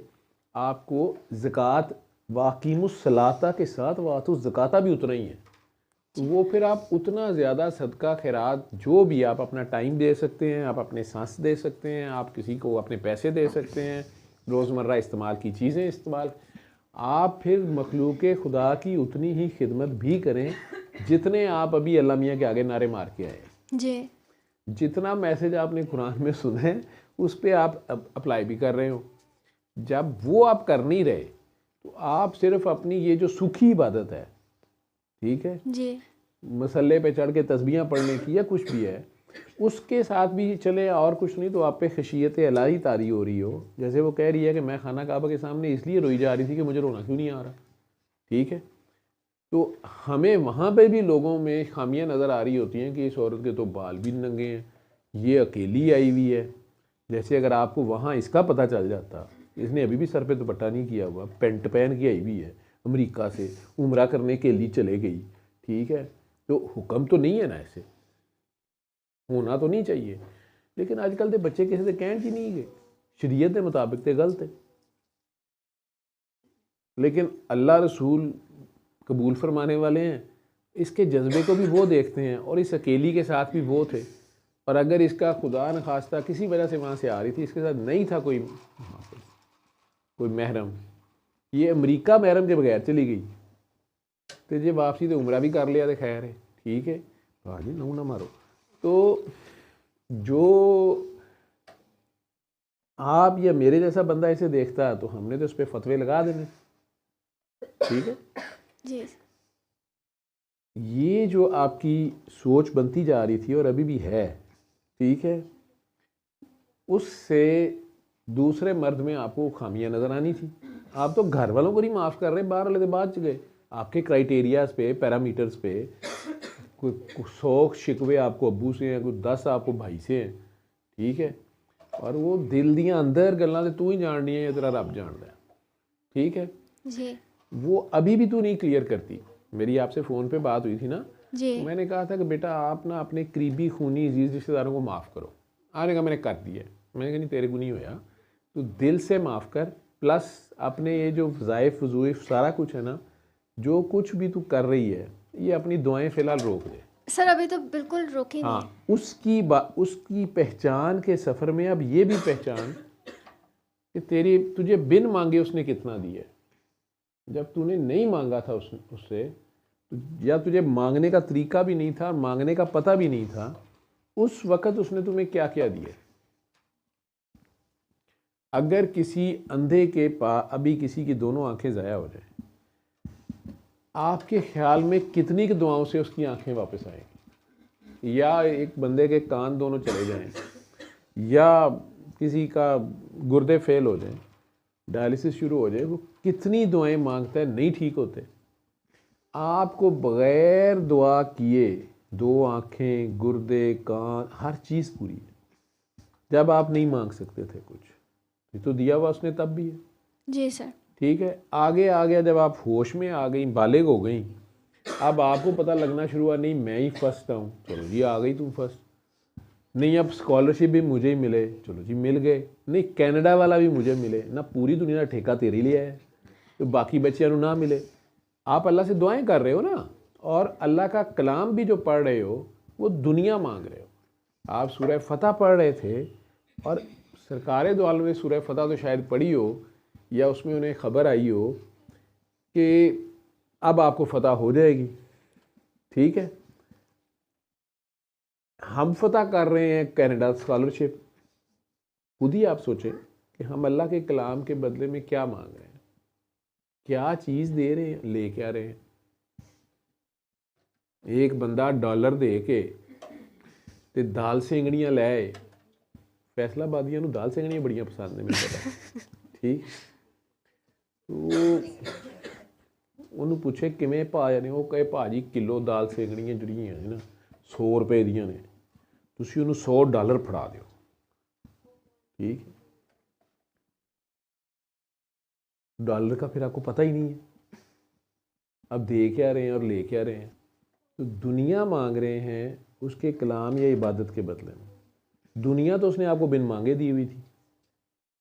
आपको ज़कात वाक़ीमुस्सलाता के साथ वातु ज़काता भी उतना ही है। तो वो फिर आप उतना ज़्यादा सदका खैरात जो भी आप अपना टाइम दे सकते हैं, आप अपने सांस दे सकते हैं, आप किसी को अपने पैसे दे सकते हैं, रोज़मर्रा इस्तेमाल की चीज़ें इस्तेमाल, आप फिर मखलूक खुदा की उतनी ही खिदमत भी करें जितने आप अभी अल्लाह मियाँ के आगे नारे मार के आए। जी जितना मैसेज आपने कुरान में सुना है उस पर आप अप्लाई भी कर रहे हो। जब वो आप कर नहीं रहे तो आप सिर्फ अपनी ये जो सूखी इबादत है, ठीक है, जी मसल्ले पे चढ़ के तस्बीहां पढ़ने की या कुछ भी है, उसके साथ भी चले, और कुछ नहीं तो आप पे खशियत इलाही तारी हो रही हो। जैसे वो कह रही है कि मैं खाना काबा के सामने इसलिए रोई जा रही थी कि मुझे रोना क्यों नहीं आ रहा, ठीक है। तो हमें वहाँ पे भी लोगों में खामियां नज़र आ रही होती हैं कि इस औरत के तो बाल भी नंगे हैं, ये अकेली आई हुई है। जैसे अगर आपको वहाँ इसका पता चल जाता, इसने अभी भी सर पे दुपट्टा नहीं किया हुआ, पेंट पहन के आई हुई है, अमेरिका से उम्रा करने के लिए चले गई, ठीक है, तो हुक्म तो नहीं है ना, ऐसे होना तो नहीं चाहिए। लेकिन आजकल के बच्चे किसी से कहन की नहीं गए, शरीयत के मुताबिक तो गलत है, लेकिन अल्लाह रसूल कबूल फरमाने वाले हैं, इसके जज्बे को भी वो देखते हैं, और इस अकेली के साथ भी वो थे। और अगर इसका खुदा न खास्ता किसी वजह से वहाँ से आ रही थी, इसके साथ नहीं था कोई महरम, ये अमेरिका महरम के बगैर चली गई, तो जे वापसी तो उम्रा भी कर लिया तो खैर है, ठीक है, हाँ जी, नू ना मारो। तो जो आप या मेरे जैसा बंदा इसे देखता है तो हमने तो उस पर फतवे लगा देने, ठीक है। जी ये जो आपकी सोच बनती जा रही थी और अभी भी है, ठीक है, उससे दूसरे मर्द में आपको खामियां नज़र आनी थी। आप तो घर वालों को नहीं माफ़ कर रहे, बाहर वाले तो बाद च गए। आपके क्राइटेरियाज पे, पैरामीटर्स पे कोई 100 शिकवे आपको अब्बू से हैं, कोई 10 आपको भाई से हैं, ठीक है, और वो दिल दियां अंदर गल्लां ते तू ही जाननी है या तेरा रब जानता है, ठीक है। जी वो अभी भी तू नहीं क्लियर करती। मेरी आपसे फ़ोन पे बात हुई थी ना, जी तो मैंने कहा था कि बेटा आप ना अपने करीबी खूनी अजीज़ रिश्तेदारों को माफ़ करो। आपने कहा मैंने कर दिया। मैंने कहा नहीं, तेरे को नहीं होया, तो दिल से माफ़ कर, प्लस अपने ये जो वज़ाइफ वज़ूइफ सारा कुछ है ना, जो कुछ भी तू कर रही है, ये अपनी दुआएं फ़िलहाल रोक दे। सर, अभी तो बिल्कुल रोकी नहीं है। हाँ, उसकी पहचान के सफ़र में अब ये भी पहचान कि तुझे बिन मांगे उसने कितना दिया। जब तूने नहीं मांगा था उससे, या तुझे मांगने का तरीका भी नहीं था, मांगने का पता भी नहीं था, उस वक़्त उसने तुम्हें क्या क्या दिया। अगर किसी अंधे के पास अभी किसी की दोनों आंखें ज़ाया हो जाए, आपके ख्याल में कितनी की दुआओं से उसकी आंखें वापस आएंगी? या एक बंदे के कान दोनों चले जाएं, या किसी का गुर्दे फेल हो जाएं, डायलिसिस शुरू हो जाए, वो कितनी दुआएं मांगता है, नहीं ठीक होते। आपको बग़ैर दुआ किए 2 आँखें, गुर्दे, कान, हर चीज़ पूरी है। जब आप नहीं मांग सकते थे कुछ, ये तो दिया हुआ उसने तब भी है। जी सर। ठीक है, आगे आ गया, जब आप होश में आ गई, बालिग हो गई, अब आपको पता लगना शुरू हुआ, नहीं मैं ही फर्स्ट हूँ, चलो जी आ गई तुम फर्स्ट। नहीं, अब स्कॉलरशिप भी मुझे ही मिले, चलो जी मिल गए। नहीं, कनाडा वाला भी मुझे मिले ना, पूरी दुनिया का ठेका तेरे लिए है, तो बाकी बच्चियों ना मिले। आप अल्लाह से दुआएं कर रहे हो ना, और अल्लाह का कलाम भी जो पढ़ रहे हो वो दुनिया मांग रहे हो। आप सूरह फतह पढ़ रहे थे, और सरकार दो आलम ने सूरह फतह तो शायद पढ़ी हो, या उसमें उन्हें ख़बर आई हो कि अब आपको फतह हो जाएगी, ठीक है। हम फतह कर रहे हैं कनाडा स्कॉलरशिप। खुद ही आप सोचें कि हम अल्लाह के कलाम के बदले में क्या मांग रहे हैं, क्या चीज़ दे रहे हैं, ले क्या रहे हैं। एक बंदा डॉलर दे के ते दाल सेंगड़ियाँ ले आए। फैसलाबादियों को दाल सेंगड़ियाँ बड़ियाँ पसंद ने, मैंने पता, ठीक। तो ਉਹਨੂੰ ਪੁੱਛੇ ਕਿਵੇਂ ਭਾਅ ਜਾਣੇ, ਉਹ ਕਹੇ ਭਾਜੀ ਕਿਲੋ ਦਾਲ ਸੇਕਣੀਆਂ ਜਿਹੜੀਆਂ ਹੈ ਨਾ 100 ਰੁਪਏ ਦੀਆਂ ਨੇ, ਤੁਸੀਂ ਉਹਨੂੰ $100 ਫੜਾ ਦਿਓ। ठीक, डॉलर का फिर आपको पता ही नहीं है, अब दे क्या रहे हैं और ले क्या रहे हैं। तो दुनिया मांग रहे हैं उसके कलाम या इबादत के बदले में। दुनिया तो उसने आपको बिन मांगे दी हुई थी,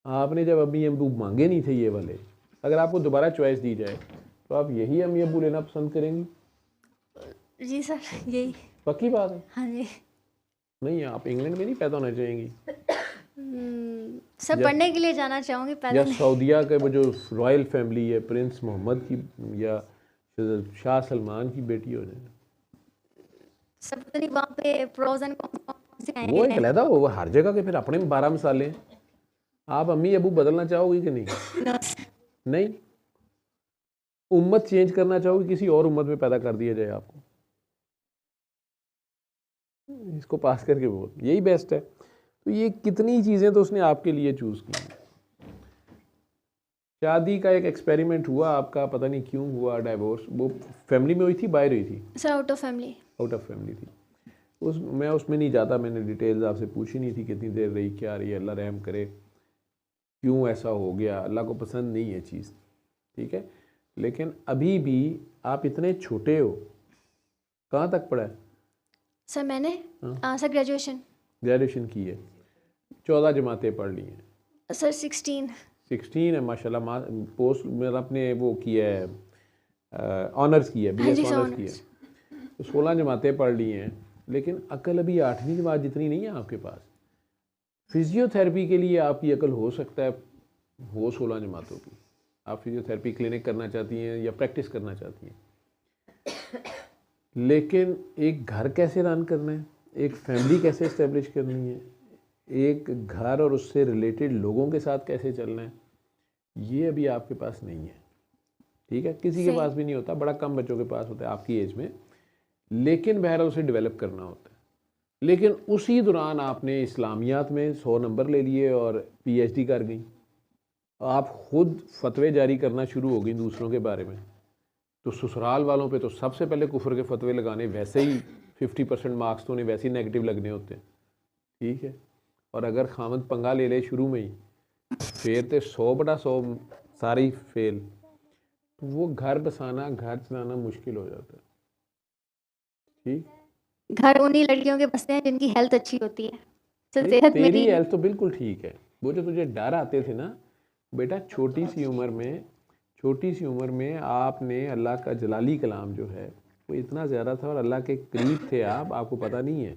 आपने जब अम्मी अबू मांगे नहीं थे ये वाले, अगर आपको दोबारा चॉइस दी जाए तो आप यही अम्मी अबू लेना पसंद करेंगी? जी सर, यही। पक्की बात है? हाँ जी। नहीं, आप इंग्लैंड में नहीं पैदा होना चाहेंगी? सर पढ़ने के लिए जाना चाहूँगी पैदा या नहीं। सऊदिया के वो जो रॉयल फैमिली है, प्रिंस मोहम्मद की या शाह सलमान की बेटी हो जाए। सब पता नहीं वहाँ पे प्रोज एंड कॉन्स से वो एक अलहदा हो, हर जगह के फिर अपने 12 मसाले हैं। आप अम्मी अबू बदलना चाहोगी कि नहीं? नहीं। उम्मत चेंज करना चाहोगी, किसी और उम्मत में पैदा कर दिया जाए आपको? इसको पास करके बोल, यही बेस्ट है। तो ये कितनी चीज़ें तो उसने आपके लिए चूज़ की। शादी का एक एक्सपेरिमेंट हुआ आपका, पता नहीं क्यों हुआ डाइवोर्स, वो फैमिली में हुई थी, बाहर हुई थी? Sir out of family. Out of family थी। मैं उसमें नहीं जाता, मैंने डिटेल्स आपसे पूछी नहीं थी कितनी देर रही, क्या रही, अल्लाह रहम करे, क्यों ऐसा हो गया, अल्लाह को पसंद नहीं है चीज़, ठीक है। लेकिन अभी भी आप इतने छोटे हो, कहाँ तक पढ़ा है? सर मैंने सर ग्रेजुएशन की है, 14 जमातें पढ़ ली हैं। सर 16 है माशाल्लाह। पोस्ट मेरा अपने वो किया है, ऑनर्स किया है, BS ऑनर्स किया है, तो 16 जमातें पढ़ ली हैं। लेकिन अकल अभी 8वीं जमात जितनी नहीं है आपके पास। फिजियोथेरेपी के लिए आपकी अकल हो सकता है हो 16 जमातों की। आप फिजियोथेरेपी क्लिनिक करना चाहती हैं या प्रैक्टिस करना चाहती हैं, लेकिन एक घर कैसे रन करना है, एक फैमिली कैसे इस्टेब्लिश करनी है, एक घर और उससे रिलेटेड लोगों के साथ कैसे चलना है, ये अभी आपके पास नहीं है, ठीक है। किसी के पास भी नहीं होता, बड़ा कम बच्चों के पास होता है आपकी एज में, लेकिन बहरहाल उसे डेवलप करना होता है। लेकिन उसी दौरान आपने इस्लामियात में 100 नंबर ले लिए और PhD कर गई, आप खुद फतवे जारी करना शुरू हो गई दूसरों के बारे में। तो ससुराल वालों पे तो सबसे पहले कुफर के फतवे लगाने, वैसे ही 50% मार्क्स तो उन्हें वैसे ही नेगेटिव लगने होते हैं, ठीक है। और अगर खामद पंगा ले ले शुरू में ही, फिर तो 100/100 सारे ही फेल, तो वो घर बसाना, घर चलाना मुश्किल हो जाता है, ठीक। घर उन्हीं लड़कियों के बसते हैं जिनकी हेल्थ अच्छी होती है। सर नहीं, सेहत तेरी मेरी हेल्थ तो बिल्कुल ठीक है। वो जो तुझे डर आते थे ना बेटा, छोटी सी उम्र में आपने अल्लाह का जलाली कलाम जो है वो इतना ज़्यादा था और अल्लाह के करीब थे आप, आपको पता नहीं है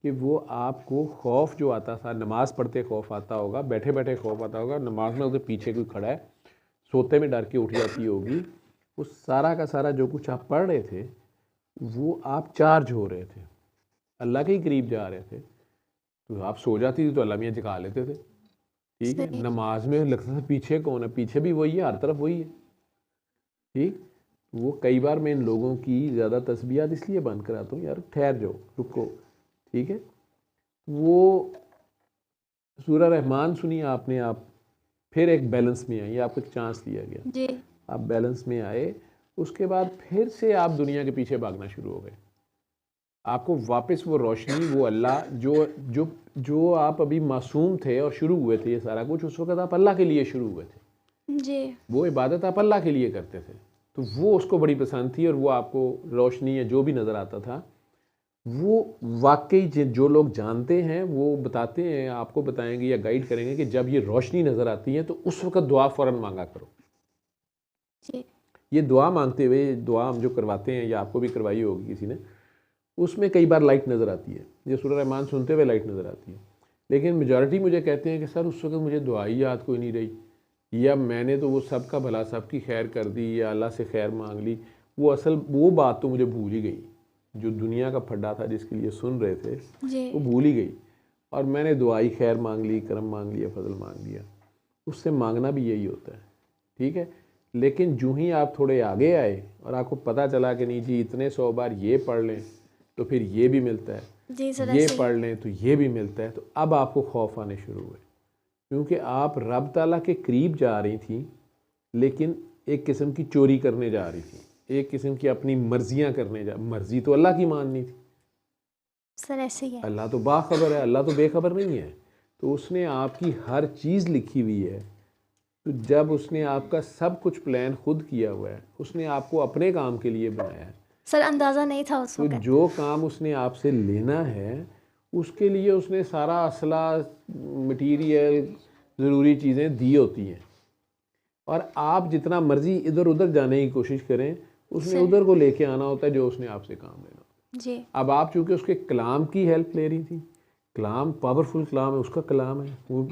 कि वो आपको खौफ जो आता था, नमाज़ पढ़ते खौफ आता होगा, बैठे बैठे खौफ आता होगा, नमाज में उसके पीछे कोई खड़ा है, सोते में डर के उठ जाती होगी, वो सारा का सारा जो कुछ आप पढ़ रहे थे वो आप चार्ज हो रहे थे, अल्लाह के ही करीब जा रहे थे। तो आप सो जाती थी तो अल्लाह मियाँ जगा लेते थे, ठीक है। नमाज में लगता था पीछे कौन है, पीछे भी वही है, हर तरफ वही है, ठीक। वो कई बार मैं इन लोगों की ज़्यादा तस्बीहात इसलिए बंद कराता हूँ, यार ठहर जाओ, रुको, ठीक है। वो सूरह रहमान सुनिए आपने, आप फिर एक बैलेंस में आई, आपको एक चांस दिया गया जी। आप बैलेंस में आए, उसके बाद फिर से आप दुनिया के पीछे भागना शुरू हो गए। आपको वापस वो रोशनी, वो अल्लाह जो जो जो आप अभी मासूम थे और शुरू हुए थे ये सारा कुछ, उस वक्त आप अल्लाह के लिए शुरू हुए थे जी। वो इबादत आप अल्लाह के लिए करते थे, तो वो उसको बड़ी पसंद थी। और वो आपको रोशनी या जो भी नज़र आता था, वो वाकई जो लोग जानते हैं वो बताते हैं, आपको बताएंगे या गाइड करेंगे कि जब ये रोशनी नज़र आती है तो उस वक्त दुआ फ़ौरन मांगा करो। जी। ये दुआ मांगते हुए, दुआ हम जो करवाते हैं या आपको भी करवाई होगी किसी ने, उसमें कई बार लाइट नज़र आती है, ये सूरह रहमान सुनते हुए लाइट नज़र आती है। लेकिन मेजॉरिटी मुझे कहते हैं कि सर उस वक्त मुझे दुआ ही याद कोई नहीं रही, या मैंने तो वो सबका भला, सबकी खैर कर दी या अल्लाह से खैर मांग ली, वो बात तो मुझे भूल ही गई, जो दुनिया का फड्डा था जिसके लिए सुन रहे थे वो भूल ही गई, और मैंने दुआई खैर मांग ली, करम मांग लिया, फजल मांग लिया। उससे मांगना भी यही होता है, ठीक है। लेकिन जो ही आप थोड़े आगे आए और आपको पता चला कि नहीं जी इतने 100 बार ये पढ़ लें तो फिर ये भी मिलता है, ये पढ़ लें तो ये भी मिलता है, तो अब आपको खौफ आने शुरू हुए, क्योंकि आप रब ताला के करीब जा रही थी लेकिन एक किस्म की चोरी करने जा रही थी, एक किस्म की अपनी मर्जियाँ करने मर्जी तो अल्लाह की माननी थी। सर ऐसे ही है। अल्लाह तो बाखबर है, अल्लाह तो बेखबर नहीं है। तो उसने आपकी हर चीज़ लिखी हुई है। तो जब उसने आपका सब कुछ प्लान खुद किया हुआ है, उसने आपको अपने काम के लिए बनाया है, सर अंदाज़ा नहीं था उस तो वक्त। जो काम उसने आपसे लेना है उसके लिए उसने सारा असला, मटीरियल, ज़रूरी चीज़ें दी होती हैं। और आप जितना मर्जी इधर उधर जाने की कोशिश करें, उसने सर। उधर को लेके आना होता है जो उसने आपसे काम लेना। जी। अब आप चूँकि उसके कलाम की हेल्प ले रही थी, कलाम पावरफुल कलाम है, उसका कलाम है, वो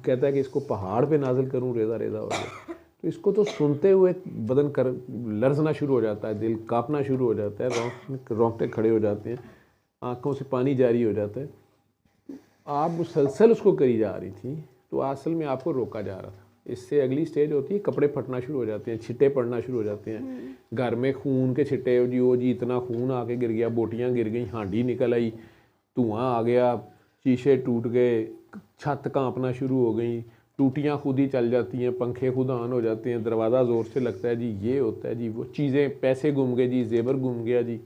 कहता है कि इसको पहाड़ पे नाजिल करूँ, रेजा रेजा हो गया, तो इसको तो सुनते हुए बदन कर लर्जना शुरू हो जाता है, दिल कांपना शुरू हो जाता है, रोंगटे खड़े हो जाते हैं, आंखों से पानी जारी हो जाता है। आप मुसलसल उसको करी जा रही थी, तो असल में आपको रोका जा रहा था। इससे अगली स्टेज होती है, कपड़े फटना शुरू हो जाते हैं, छिट्टे पड़ना शुरू हो जाते हैं, घर में खून के छिट्टे, ओ जी इतना खून आके गिर गया, बोटियाँ गिर गई, हांडी निकल आई, धुआं आ गया, शीशे टूट गए, छत कांपना शुरू हो गई, टूटियाँ खुद ही चल जाती हैं, पंखे खुद ऑन हो जाते हैं, दरवाज़ा ज़ोर से लगता है जी, ये होता है जी, वो चीज़ें, पैसे गुम गए जी, जेवर गुम गया जी,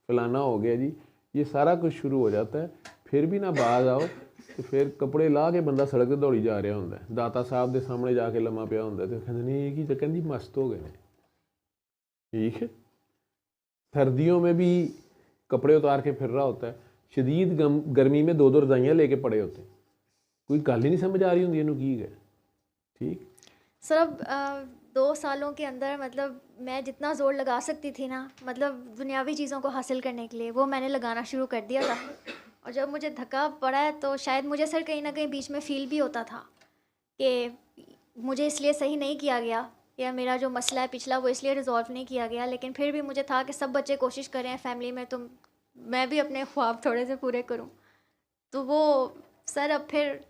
फलाना हो गया जी, ये सारा कुछ शुरू हो जाता है। फिर भी ना बाज आओ तो फिर कपड़े ला के बंदा सड़क ते दौड़ी जा रहा होंदा है, दाता साहब के सामने जाके लम्मा पिया होंदा तो कहते नहीं ये की कहती मस्त हो गए ने। ठीक है, सर्दियों में भी कपड़े उतार के फिर रहा होता है, शदीद गर्मी में दो दो रजाइयाँ लेके पड़े होते हैं, कोई गल ही नहीं समझ आ रही होंगी इन्हों की है। ठीक सर अब 2 सालों के अंदर मतलब मैं जितना ज़ोर लगा सकती थी ना, मतलब दुनियावी चीज़ों को हासिल करने के लिए, वो मैंने लगाना शुरू कर दिया था। और जब मुझे धक्का पड़ा है तो शायद मुझे सर कहीं ना कहीं बीच में फ़ील भी होता था कि मुझे इसलिए सही नहीं किया गया, या मेरा जो मसला है पिछला वो इसलिए रिजॉल्व नहीं किया गया। लेकिन फिर भी मुझे था कि सब बच्चे कोशिश कर रहे हैं फैमिली में, तो मैं भी अपने ख्वाब थोड़े से पूरे करूं। तो वो सर अब फिर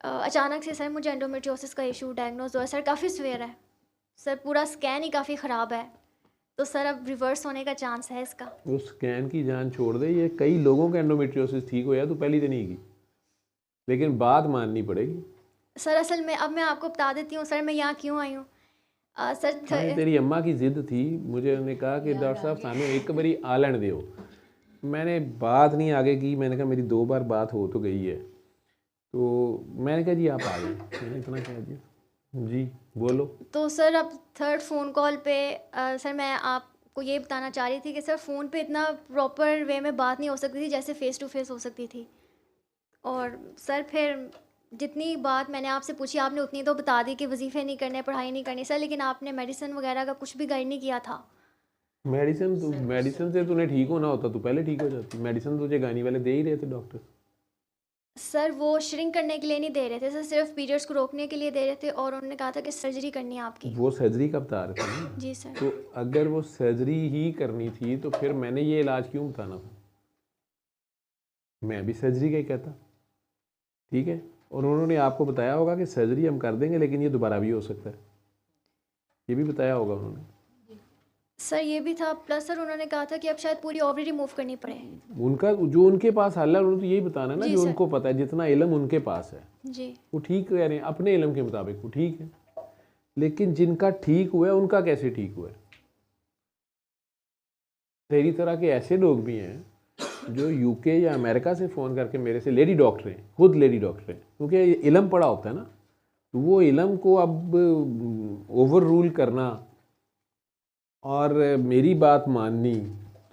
अचानक से सर मुझे एंडोमेट्रियोसिस का इशू डायग्नोज हुआ। सर काफ़ी सीवियर है सर, पूरा स्कैन ही काफ़ी ख़राब है, तो सर अब रिवर्स होने का चांस है इसका। उस स्कैन की जान छोड़ दे, ये कई लोगों का एंडोमेट्रियोसिस ठीक होया तो पहली तो नहीं की, लेकिन बात माननी पड़ेगी। सर असल में अब मैं आपको बता देती हूँ सर मैं यहाँ क्यों आई हूँ। हाँ, तेरी अम्मा की ज़िद थी, मुझे उन्होंने कहा कि डॉक्टर साहब सानू एक बारी आलन दो। मैंने बात नहीं आगे की, मैंने कहा मेरी 2 बार बात हो तो गई है, तो मैंने कहा जी आप आ गए, मैंने इतना कह दिया। जी बोलो। तो सर अब थर्ड फ़ोन कॉल पे सर मैं आपको ये बताना चाह रही थी कि सर फ़ोन पे इतना प्रॉपर वे में बात नहीं हो सकती थी जैसे फ़ेस टू फेस हो सकती थी। और सर फिर जितनी बात मैंने आपसे पूछी आपने उतनी तो बता दी कि वजीफ़े नहीं करने, पढ़ाई नहीं करनी सर, लेकिन आपने मेडिसिन वगैरह का कुछ भी गाइड नहीं किया था। मेडिसिन से तूने ठीक होना होता तो पहले ठीक हो जाती, मेडिसिन तुझे गानी वाले दे ही रहे थे डॉक्टर। सर वो श्रिंक करने के लिए नहीं दे रहे थे सर, सिर्फ पीरियड्स को रोकने के लिए दे रहे थे, और उन्होंने कहा था कि सर्जरी करनी है आपकी। वो सर्जरी का बता रहे थे ना, जी सर। तो अगर वो सर्जरी ही करनी थी तो फिर मैंने ये इलाज क्यों बताना था, मैं भी सर्जरी का ही कहता। ठीक है, और उन्होंने आपको बताया होगा कि सर्जरी हम कर देंगे लेकिन ये दोबारा भी हो सकता है, ये भी बताया होगा उन्होंने। सर ये भी था, प्लस सर उन्होंने कहा था कि अब शायद पूरी ओवरी रिमूव करनी पड़े। उनका जो उनके पास हल है उन्होंने तो यही बताना ना, जी जो सर। उनको पता है, जितना इल्म उनके पास है जी। वो ठीक कह रहे हैं, अपने इल्म के मुताबिक वो ठीक है। लेकिन जिनका ठीक हुआ है उनका कैसे ठीक हुआ है? तेरी तरह के ऐसे लोग भी हैं जो यूके या अमेरिका से फ़ोन करके मेरे से, लेडी डॉक्टर हैं, खुद लेडी डॉक्टर हैं, क्योंकि इल्म पड़ा होता है ना, तो वो इल्म को अब ओवर रूल करना और मेरी बात माननी,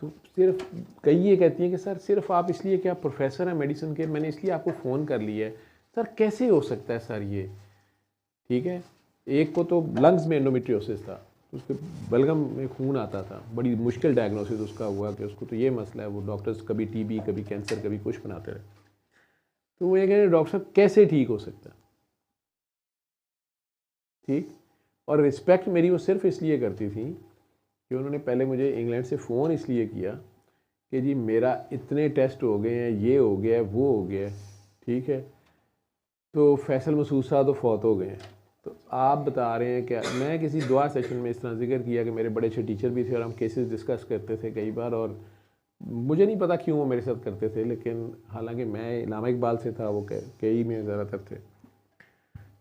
तो सिर्फ कई ये कहती हैं कि सर सिर्फ आप इसलिए कि आप प्रोफेसर हैं मेडिसिन के, मैंने इसलिए आपको फ़ोन कर लिया है। सर कैसे हो सकता है सर ये? ठीक है, एक को तो लंग्स में एंडोमेट्रियोसिस था, उसके बलगम में खून आता था, बड़ी मुश्किल डायग्नोसिस उसका हुआ कि उसको तो ये मसला है, वो डॉक्टर्स कभी टीबी कभी कैंसर कभी कुछ बनाते रहे। तो वो ये कह रहे डॉक्टर साहब कैसे ठीक हो सकता है? ठीक, और रिस्पेक्ट मेरी वो सिर्फ इसलिए करती थी कि उन्होंने पहले मुझे इंग्लैंड से फ़ोन इसलिए किया कि जी मेरा इतने टेस्ट हो गए हैं, ये हो गया है, वो हो गया है, ठीक है, तो फैसल मसूद साहब तो फौत हो गए हैं, तो आप बता रहे हैं क्या? मैं किसी दुआ सेशन में इस तरह जिक्र किया कि मेरे बड़े अच्छे टीचर भी थे और हम केसेस डिस्कस करते थे कई बार, और मुझे नहीं पता क्यों वो मेरे साथ करते थे, लेकिन हालांकि मैं इलामा इकबाल से था, वो कई में ज़्यादातर थे।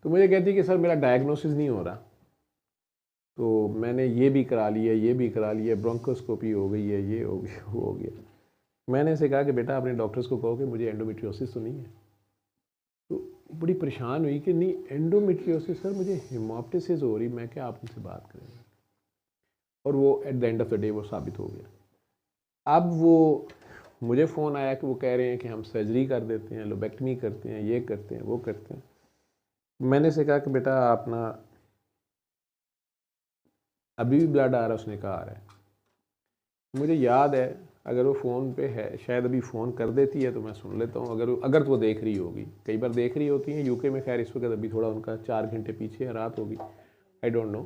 तो मुझे कहती कि सर मेरा डायग्नोसिस नहीं हो रहा, तो मैंने ये भी करा लिया, ये भी करा लिया, ब्रोंकोस्कोपी हो गई है, ये हो गया, वो हो गया। मैंने इसे कहा कि बेटा अपने डॉक्टर्स को कहो कि मुझे एंडोमेट्रियोसिस तो नहीं है। तो बड़ी परेशान हुई कि नहीं एंडोमेट्रियोसिस सर, मुझे हेमोप्टिसिस हो रही। मैं क्या, आप उनसे बात करेंगे। और वो at the end of the day वो साबित हो गया। अब वो मुझे फ़ोन आया कि वो कह रहे हैं कि हम सर्जरी कर देते हैं, लोबेक्टमी करते हैं, ये करते हैं, वो करते हैं। मैंने से कहा कि बेटा आप ना, अभी भी ब्लड आ रहा है? उसने कहा आ रहा है। मुझे याद है, अगर वो फ़ोन पे है, शायद अभी फ़ोन कर देती है तो मैं सुन लेता हूँ। अगर तो वो देख रही होगी, कई बार देख रही होती हैं यूके में। खैर इस वक्त अभी थोड़ा उनका 4 घंटे पीछे है, रात होगी, आई डोंट नो।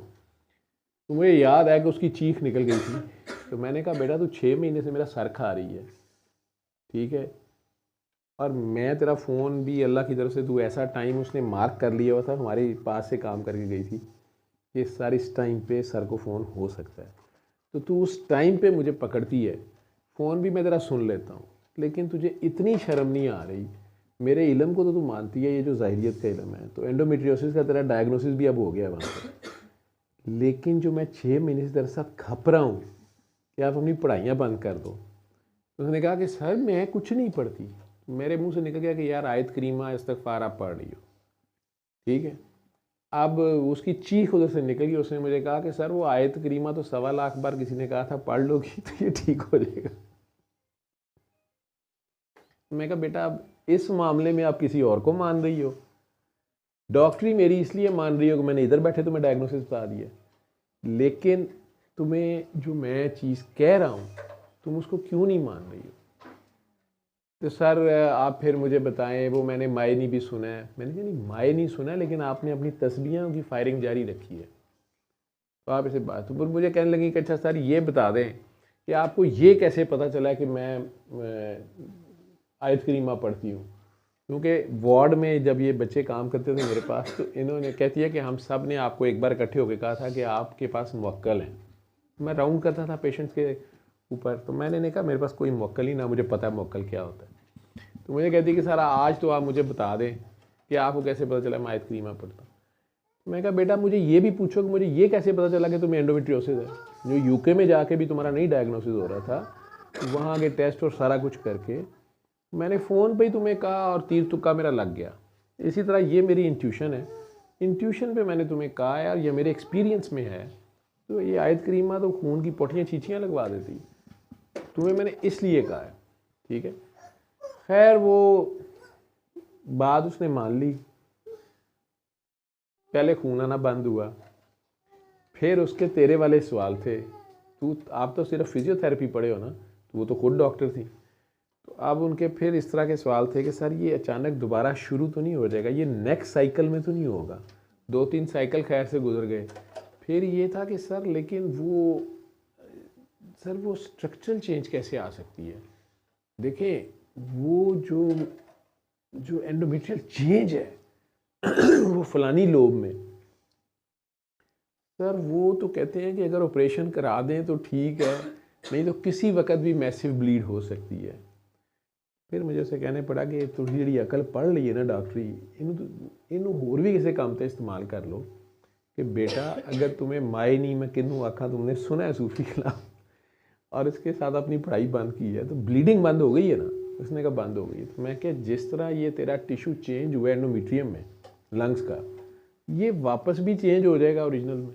तो मुझे याद है कि उसकी चीख निकल गई थी। तो मैंने कहा बेटा तू 6 महीने से मेरा सर खा रही है, ठीक है, और मैं तेरा फ़ोन भी अल्लाह की तरफ से, तू ऐसा टाइम उसने मार्क कर लिया हुआ था, हमारे पास से काम करके गई थी कि सर इस टाइम पे सर को फ़ोन हो सकता है। तो तू उस टाइम पे मुझे पकड़ती है, फ़ोन भी मैं तेरा सुन लेता हूँ, लेकिन तुझे इतनी शर्म नहीं आ रही। मेरे इल्म को तो तू मानती है, ये जो ज़ाहिरियत का इल्म है। तो एंडोमेट्रियोसिस का तेरा डायग्नोसिस भी अब हो गया है वहाँ पर, लेकिन जो मैं 6 महीने से तेरे साथ खप रहा हूँ कि आप अपनी पढ़ाइयाँ बंद कर दो। तो उसने कहा कि सर मैं कुछ नहीं पढ़ती। मेरे मुंह से निकल गया कि यार आयत करीमा इस्तग़फ़ार आप पढ़ रही हो, ठीक है। अब उसकी चीख उधर से निकल गई। उसने मुझे कहा कि सर वो आयत करीमा तो 1.25 लाख बार किसी ने कहा था पढ़ लोगी तो ये ठीक हो जाएगा। मैं कहा बेटा अब इस मामले में आप किसी और को मान रही हो, डॉक्टरी मेरी इसलिए मान रही हो कि मैंने इधर बैठे तुम्हें डायग्नोसिस बता दिया, लेकिन तुम्हें जो मैं चीज़ कह रहा हूँ तुम उसको क्यों नहीं मान रही हो। तो सर आप फिर मुझे बताएं, वो मैंने मायनी भी सुना है। मैंने कहा नहीं मायनी नहीं सुना है, लेकिन आपने अपनी तस्बीहों की फायरिंग जारी रखी है, तो आप इसे बात। तो मुझे कहने लगी कि अच्छा सर ये बता दें कि आपको ये कैसे पता चला कि मैं आयत करीमा पढ़ती हूँ। क्योंकि वार्ड में जब ये बच्चे काम करते थे मेरे पास, तो इन्होंने कहती है कि हम सब ने आपको एक बार इकट्ठे होकर कहा था कि आपके पास मुवक्किल हैं। मैं राउंड करता था पेशेंट्स के ऊपर, तो मैंने नहीं कहा मेरे पास कोई मुवक्किल ही ना, मुझे पता है मुवक्किल क्या होता है। तो मुझे कहती कि सर आज तो आप मुझे बता दें कि आपको कैसे पता चला मैं आयत करीमा पढ़ता हूँ। मैं कहा बेटा मुझे ये भी पूछो कि मुझे ये कैसे पता चला कि तुम्हें एंडोमेट्रियोसिस है, जो यूके में जाके भी तुम्हारा नहीं डायग्नोसिस हो रहा था, वहाँ के टेस्ट और सारा कुछ करके मैंने फ़ोन पे ही तुम्हें कहा और तीर तुक्का मेरा लग गया। इसी तरह ये मेरी इंट्यूशन है, इंट्यूशन पे मैंने तुम्हें कहा यार ये मेरे एक्सपीरियंस में है। तो ये आयत करीमा तो खून की पोटियाँ चीचियाँ लगवा देती, तुम्हें मैंने इसलिए कहा है, ठीक है। खैर वो बात उसने मान ली। पहले खून आना बंद हुआ, फिर उसके तेरे वाले सवाल थे। आप तो सिर्फ फिजियोथेरेपी पढ़े हो ना, तो वो तो खुद डॉक्टर थी। तो अब उनके फिर इस तरह के सवाल थे कि सर ये अचानक दोबारा शुरू तो नहीं हो जाएगा, ये नेक्स्ट साइकिल में तो नहीं होगा। 2-3 साइकिल खैर से गुजर गए। फिर ये था कि सर लेकिन वो स्ट्रक्चरल चेंज कैसे आ सकती है। देखें वो जो एंडोमेट्रियल चेंज है वो फलानी लोब में, सर वो तो कहते हैं कि अगर ऑपरेशन करा दें तो ठीक है, नहीं तो किसी वक्त भी मैसिव ब्लीड हो सकती है। फिर मुझे उसे कहने पड़ा कि थोड़ी जी अकल पढ़ ली है ना डॉक्टरी, इनू होर भी किसी काम से इस्तेमाल कर लो कि बेटा अगर तुम्हें माए नहीं मैं किनू आखा तुमने सुना है सूफी कलाम और इसके साथ अपनी पढ़ाई बंद की है तो ब्लीडिंग बंद हो गई है ना। उसने कहा बंद हो गई है। तो मैं क्या जिस तरह ये तेरा टिश्यू चेंज हुआ एंडोमेट्रियम में लंग्स का, ये वापस भी चेंज हो जाएगा ओरिजिनल में।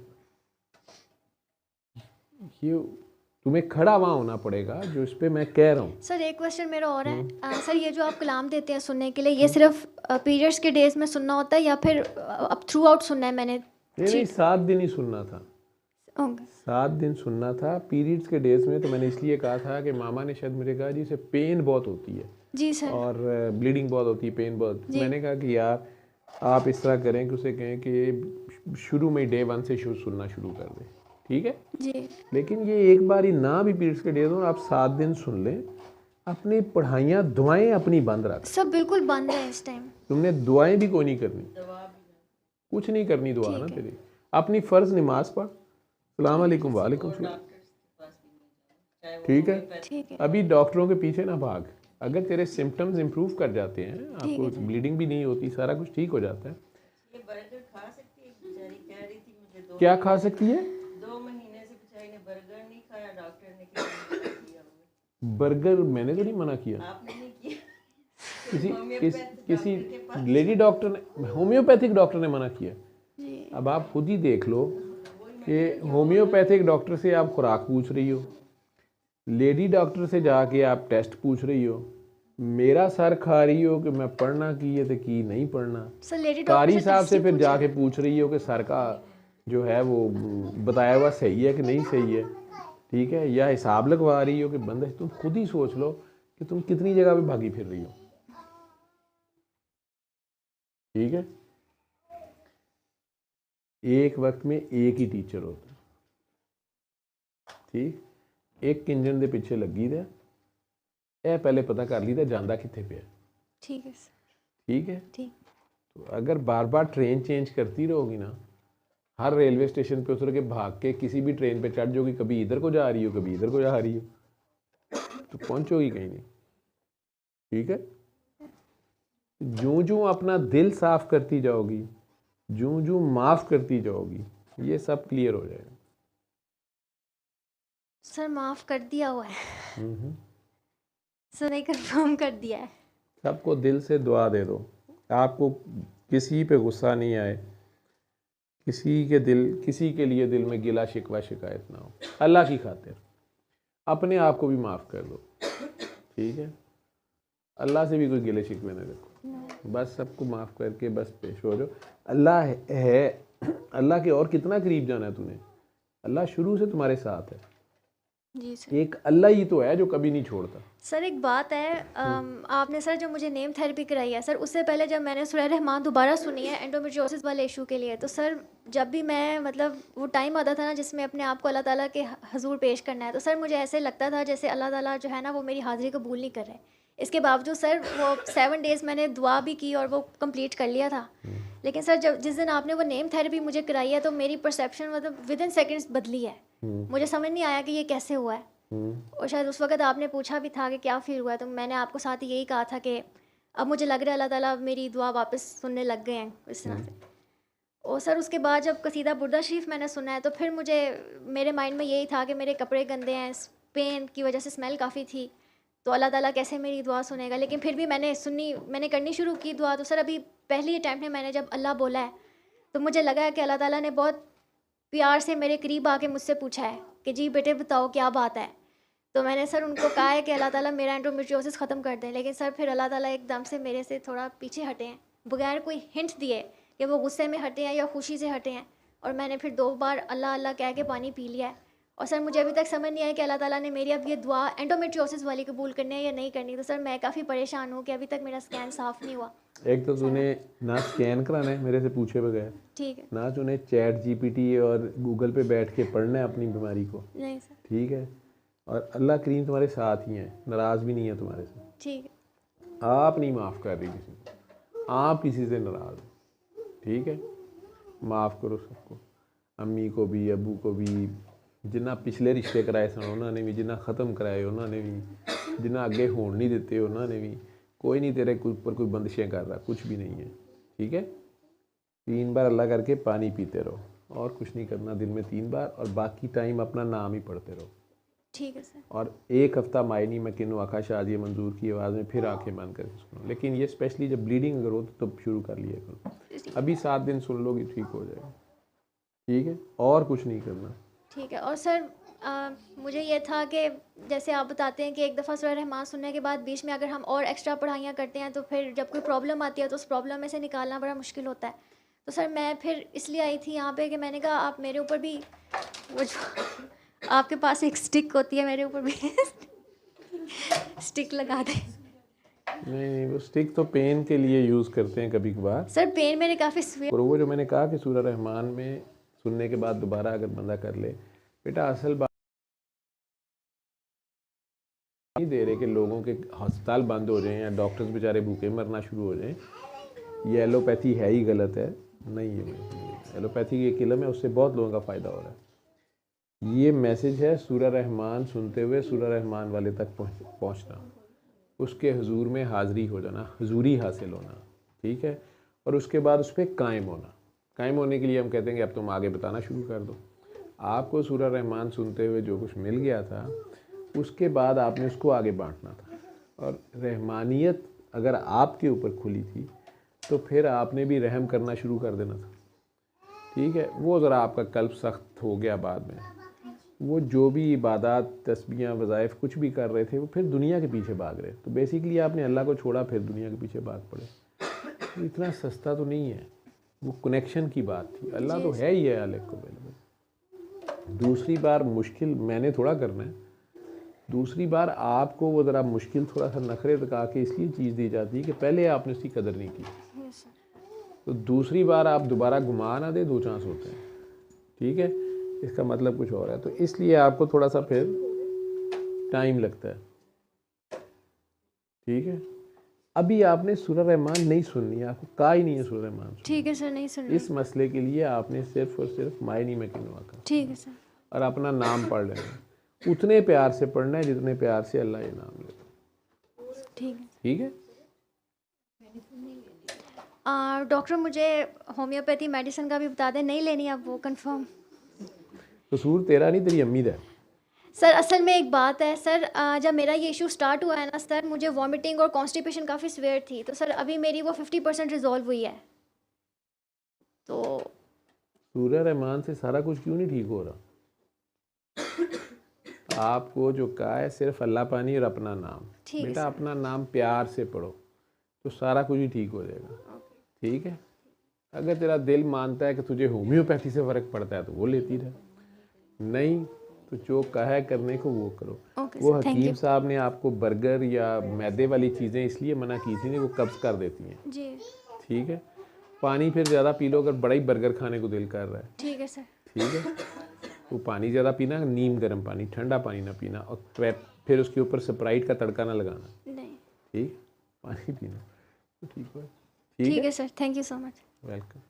ये तुम्हें खड़ा वहाँ होना पड़ेगा जो इस पे मैं कह रहा हूँ। सर एक क्वेश्चन मेरा और है, सर ये जो आप कलाम देते हैं सुनने के लिए, ये सिर्फ पीरियड्स के डेज में सुनना होता है या फिर अब थ्रू आउट सुनना है? मैंने नहीं 7 दिन ही सुनना था, ओके 7 दिन सुनना था। पीरियड्स के डेज में तो मैंने इसलिए कहा था कि मामा ने शायद मुझे कहा जी इसे पेन बहुत होती है जी सर, और ब्लीडिंग बहुत होती है, पेन बहुत। जी। मैंने कहा कि यार आप इस तरह करें कि उसे कहें कि शुरू में डे 1 से सुनना शुरू कर दें, ठीक है। जी लेकिन ये एक बार ही ना भी पीरियड्स के डेज हो, आप 7 दिन सुन लें। अपनी पढ़ाइयाँ दुआएं अपनी बंद रख। सब बिल्कुल बंद है इस टाइम। तुमने दुआएं भी कोई नहीं करनी, कुछ नहीं करनी दुआ ना तेरी। अपनी फ़र्ज नमाज पढ़, सलाम अलैकुम वालेकुम सलाम, ठीक है। ठीक है अभी डॉक्टरों के पीछे ना भाग। अगर तेरे सिम्टम्स इम्प्रूव कर जाते हैं, आपको ब्लीडिंग भी नहीं होती, सारा कुछ ठीक हो जाता है। क्या खा सकती है? बर्गर मैंने तो नहीं मना किया, आपने नहीं किया। किसी लेडी डॉक्टर ने, होम्योपैथिक डॉक्टर ने मना किया। जी अब आप खुद ही देख लो कि होम्योपैथिक डॉक्टर से आप खुराक पूछ रही हो, लेडी डॉक्टर से जाके आप टेस्ट पूछ रही हो, मेरा सर खा रही हो कि मैं पढ़ना की है तो की नहीं पढ़ना, सर लेडी कारी डॉक्टर साहब से फिर जाके पूछ रही हो कि सर का जो है वो बताया हुआ सही है कि नहीं सही है, ठीक है, या हिसाब लगवा रही हो कि बंदा, तुम खुद ही सोच लो कि तुम कितनी जगह पे भागी फिर रही हो, ठीक है। एक वक्त में एक ही टीचर होता है, ठीक, एक इंजन के पिछे लगी दे, ਇਹ पहले पता कर ली जांदा कित्थे पे, ठीक है सर, ठीक है। ठीक। तो अगर बार बार ट्रेन चेंज करती रहोगी ना, हर रेलवे स्टेशन पे उतर के भाग के किसी भी ट्रेन पे चढ़ जाओगी, कभी इधर को जा रही हो कभी इधर को जा रही हो, तो पहुंचोगी कहीं नहीं, ठीक है। जो जो अपना दिल साफ करती जाओगी, जो जो माफ़ करती जाओगी, ये सब क्लियर हो जाएगा। सर माफ़ कर दिया हुआ है, हम्म। सर नहीं कंफर्म कर दिया है। सबको दिल से दुआ दे दो, आपको किसी पे गुस्सा नहीं आए, किसी के लिए दिल में गिला शिकवा शिकायत ना हो, अल्लाह की खातिर अपने आप को भी माफ़ कर दो, ठीक है। अल्लाह से भी कोई गिले शिकवे ना रखो, बस सबको माफ़ करके बस पेश हो जाओ। अल्लाह है, अल्लाह के और कितना करीब जाना है तूने, अल्लाह शुरू से तुम्हारे साथ है, जी सर। एक अल्लाह ही तो है जो कभी नहीं छोड़ता। सर एक बात है, आपने सर जो मुझे नेम थेरेपी कराई है सर, उससे पहले जब मैंने सूरह रहमान दोबारा सुनी है एंडोमेट्रियोसिस वाले इशू के लिए, तो सर जब भी मैं मतलब वो टाइम आता था ना जिसमें अपने आप को अल्लाह ताला के हजूर पेश करना है, तो सर मुझे ऐसे लगता था जैसे अल्लाह ताला जो है ना वो मेरी हाज़िरी कबूल नहीं कर रहे। इसके बावजूद सर वो 7 डेज़ मैंने दुआ भी की और वो कंप्लीट कर लिया था। लेकिन सर जब जिस दिन आपने वो नेम थेरेपी मुझे कराई है, तो मेरी परसेप्शन मतलब विद इन सेकेंड्स बदली है। मुझे समझ नहीं आया कि ये कैसे हुआ है, और शायद उस वक्त आपने पूछा भी था कि क्या फील हुआ है, तो मैंने आपको साथ ही यही कहा था कि अब मुझे लग रहा है अल्लाह ताला मेरी दुआ वापस सुनने लग गए हैं इस तरह से। और सर उसके बाद जब कसीदा बुर्दा शरीफ मैंने सुना है, तो फिर मुझे मेरे माइंड में यही था कि मेरे कपड़े गंदे हैं, पेन की वजह से स्मेल काफ़ी थी, तो अल्लाह ताला कैसे मेरी दुआ सुनेगा। लेकिन फिर भी मैंने करनी शुरू की दुआ। तो सर अभी पहली अटैम्प्ट में मैंने जब अल्लाह बोला है, तो मुझे लगा है कि अल्लाह ताला ने बहुत प्यार से मेरे करीब आके मुझसे पूछा है कि जी बेटे बताओ क्या बात है। तो मैंने सर उनको कहा है कि अल्लाह ताला मेरा एंडोमेट्रियोसिस ख़त्म कर दें। लेकिन सर फिर अल्लाह ताला एकदम से मेरे से थोड़ा पीछे हटे हैं, बगैर कोई हिंट दिए कि वो गुस्से में हटे हैं या खुशी से हटे हैं। और मैंने फिर 2 बार अल्लाह अल्लाह कह के पानी पी लिया है। और सर मुझे अभी तक समझ नहीं आया कि अल्लाह ताला ने मेरी अब ये दुआ एंडोमेट्रियोसिस वाली कबूल करनी है या नहीं करनी। तो सर मैं काफ़ी परेशान हूँ कि अभी तक मेरा स्कैन साफ़ नहीं हुआ। एक तो तूने ना स्कैन कराना है मेरे से पूछे बगैर, ठीक है। ना तूने चैट जीपीटी और गूगल पे बैठ के पढ़ना है अपनी बीमारी को, नहीं सर। ठीक है। और अल्लाह करीम तुम्हारे साथ ही है, नाराज़ भी नहीं है तुम्हारे से, ठीक है। आप नहीं माफ़ कर रही किसी को, आप किसी से नाराज़ हो, ठीक है। माफ़ करो सबको, अम्मी को भी, अबू को भी, जिन्ना पिछले रिश्ते कराए सन उन्होंने भी, जिन्ना ख़त्म कराए उन्होंने भी, जिन्ना अगे होने नहीं देते उन्होंने भी। कोई नहीं तेरे ऊपर कोई बंदिशें कर रहा, कुछ भी नहीं है, ठीक है। 3 बार अल्लाह करके पानी पीते रहो, और कुछ नहीं करना दिन में 3 बार, और बाकी टाइम अपना नाम ही पढ़ते रहो, ठीक है सर। और 1 हफ्ता मायनी में किन्नू आखा शाजी मंजूर की आवाज़ में फिर आंखें बंद करके सुनो। लेकिन ये स्पेशली जब ब्लीडिंग अगर हो तो शुरू कर लिया करो, अभी 7 दिन सुन लोगी ठीक हो जाएगा, ठीक है, और कुछ नहीं करना। ठीक है। और सर मुझे ये था कि जैसे आप बताते हैं कि एक दफ़ा सूरह रहमान सुनने के बाद बीच में अगर हम और एक्स्ट्रा पढ़ाइयाँ करते हैं, तो फिर जब कोई प्रॉब्लम आती है तो उस प्रॉब्लम में से निकालना बड़ा मुश्किल होता है। तो सर मैं फिर इसलिए आई थी यहाँ पे कि मैंने कहा आप मेरे ऊपर भी वो जो आपके पास एक स्टिक होती है, मेरे ऊपर भी स्टिक लगा दें। नहीं, वो स्टिक तो पेन के लिए यूज़ करते हैं कभी कभार। सर पेन मेरे काफ़ी सीवियर। और वो जो मैंने कहा कि सूरह रहमान में सुनने के बाद दोबारा अगर बंदा कर ले, बेटा असल बात नहीं दे रहे कि लोगों के अस्पताल बंद हो जाएं या डॉक्टर्स बेचारे भूखे मरना शुरू हो जाएं। ये एलोपैथी है ही गलत है, नहीं है एलोपैथी एक इलम है, उससे बहुत लोगों का फ़ायदा हो रहा है। ये मैसेज है सूरह रहमान सुनते हुए सूरह रहमान वाले तक पहुँचना, उसके हुजूर में हाज़िरी हो जाना, हुजूरी हासिल होना, ठीक है। और उसके बाद उस पर कायम होना। कायम होने के लिए हम कहते हैं कि अब तुम आगे बताना शुरू कर दो। आपको सूरह रहमान सुनते हुए जो कुछ मिल गया था, उसके बाद आपने उसको आगे बांटना था। और रहमानियत अगर आपके ऊपर खुली थी तो फिर आपने भी रहम करना शुरू कर देना था, ठीक है। वो ज़रा आपका कल्ब सख्त हो गया बाद में। वो जो भी इबादत, तस्बीहां, वज़ाइफ कुछ भी कर रहे थे वो फिर दुनिया के पीछे भाग रहे। तो बेसिकली आपने अल्लाह को छोड़ा, फिर दुनिया के पीछे भाग पड़े। तो इतना सस्ता तो नहीं है, वो कनेक्शन की बात थी। अल्लाह तो है ही है अलग को बिल्कुल। दूसरी बार मुश्किल मैंने थोड़ा करना है, दूसरी बार आपको वो ज़रा मुश्किल थोड़ा सा नखरे तका के इसलिए चीज़ दी जाती है कि पहले आपने उसकी कदर नहीं की। तो दूसरी बार आप दोबारा घुमा ना दे, 2 चांस होते हैं, ठीक है। इसका मतलब कुछ और है, तो इसलिए आपको थोड़ा सा फिर टाइम लगता है, ठीक है। अभी आपने सूरह रहमान नहीं सुननी है, आपको कहा ही नहीं है सूरह रहमान सुननी। ठीक है सर, नहीं सुन रही। इस मसले के लिए आपने सिर्फ और सिर्फ मायनी में किनवा का ठीक है सर। और अपना नाम पढ़ लेना है। उतने प्यार से पढ़ना है जितने प्यार से अल्लाह ये नाम लेता, ठीक है। ठीक है। डॉक्टर मुझे होम्योपैथी मेडिसिन का भी बता दें, नहीं लेनी अब वो कंफर्म। कसूर तेरा नहीं, तेरी अम्मी दा है। सर असल में एक बात है सर, जब मेरा ये इशू स्टार्ट हुआ है ना सर, मुझे वॉमिटिंग और कॉन्स्टिपेशन काफ़ी सीवियर थी। तो सर अभी मेरी वो 50% रिजॉल्व हुई है। तो सूरह रहमान से सारा कुछ क्यों नहीं ठीक हो रहा? आपको जो कहा है सिर्फ अल्लाह पानी और अपना नाम। ठीक है बेटा सर। अपना नाम प्यार से पढ़ो तो सारा कुछ ही ठीक हो जाएगा, ठीक है। अगर तेरा दिल मानता है कि तुझे होम्योपैथी से फ़र्क पड़ता है तो वो लेती रहे, नहीं तो जो कहा है करने को वो करो। ओके वो सर, थैंक हकीम यू। साहब ने आपको बर्गर या मैदे वाली चीज़ें इसलिए मना की थी, वो कब्ज़ कर देती हैं, जी ठीक है। पानी फिर ज़्यादा पी लो अगर बड़ा ही बर्गर खाने को दिल कर रहा है, ठीक है सर। ठीक है। वो पानी ज़्यादा पीना, नीम गर्म पानी, ठंडा पानी ना पीना। और फिर उसके ऊपर स्प्राइट का तड़का ना लगाना, नहीं, ठीक। पानी पीना तो ठीक है, ठीक है sir, thank you so much. Welcome.